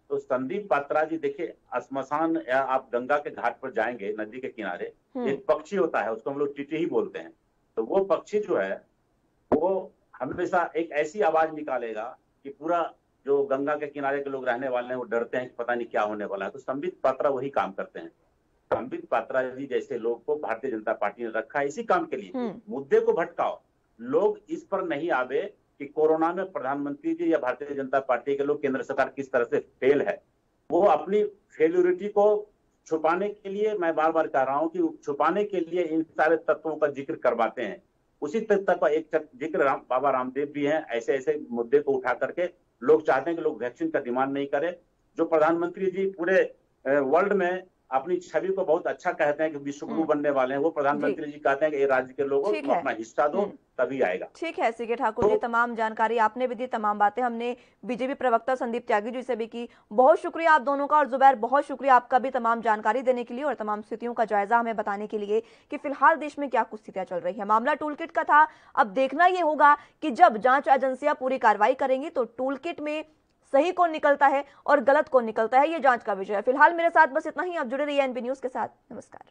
तो संदीप पात्रा जी, देखिए, श्मशान या आप गंगा के घाट पर जाएंगे, नदी के किनारे एक पक्षी होता है, उसको हम लोग टीटी ही बोलते हैं। तो वो पक्षी जो है वो हमेशा एक ऐसी आवाज निकालेगा कि पूरा जो गंगा के किनारे के लोग रहने वाले हैं वो डरते हैं कि पता नहीं क्या होने वाला है। तो संबित पात्रा वही काम करते हैं। संबित पात्रा जी जैसे लोग को भारतीय जनता पार्टी ने रखा है इसी काम के लिए। मुद्दे को भटकाओ, लोग इस पर नहीं आवे कि कोरोना में प्रधानमंत्री जी या भारतीय जनता पार्टी के लोग, केंद्र सरकार किस तरह से फेल है। वो अपनी फेल्यूरिटी को छुपाने के लिए, मैं बार बार कह रहा हूं कि छुपाने के लिए इन सारे तत्वों का जिक्र करवाते हैं। उसी तत्व का एक जिक्र बाबा रामदेव भी हैं। ऐसे ऐसे मुद्दे को उठा करके लोग चाहते हैं कि लोग वैक्सीन का डिमांड नहीं करें। जो प्रधानमंत्री जी पूरे वर्ल्ड में अपनी छवि को बहुत अच्छा कहते हैं कि विश्व गुरु बनने वाले हैं, वो प्रधानमंत्री जी कहते हैं कि ये राज्य के लोगों को अपना हिस्सा दो तभी आएगा। ठीक है सीके ठाकुर जी, तमाम जानकारी आपने भी दी, तमाम बातें हमने बीजेपी प्रवक्ता संदीप त्यागी जी से भी की। बहुत शुक्रिया आप दोनों का। और जुबैर, बहुत शुक्रिया आपका भी तमाम जानकारी देने के लिए और तमाम स्थितियों का जायजा हमें बताने के लिए कि फिलहाल देश में क्या कुछ स्थितियां चल रही है। मामला टूल किट का था। अब देखना यह होगा कि जब जांच एजेंसियां पूरी कार्रवाई करेंगी तो टूल किट में सही कौन निकलता है और गलत कौन निकलता है, ये जांच का विषय है। फिलहाल मेरे साथ बस इतना ही। आप जुड़े रहिए एनबी न्यूज के साथ। नमस्कार।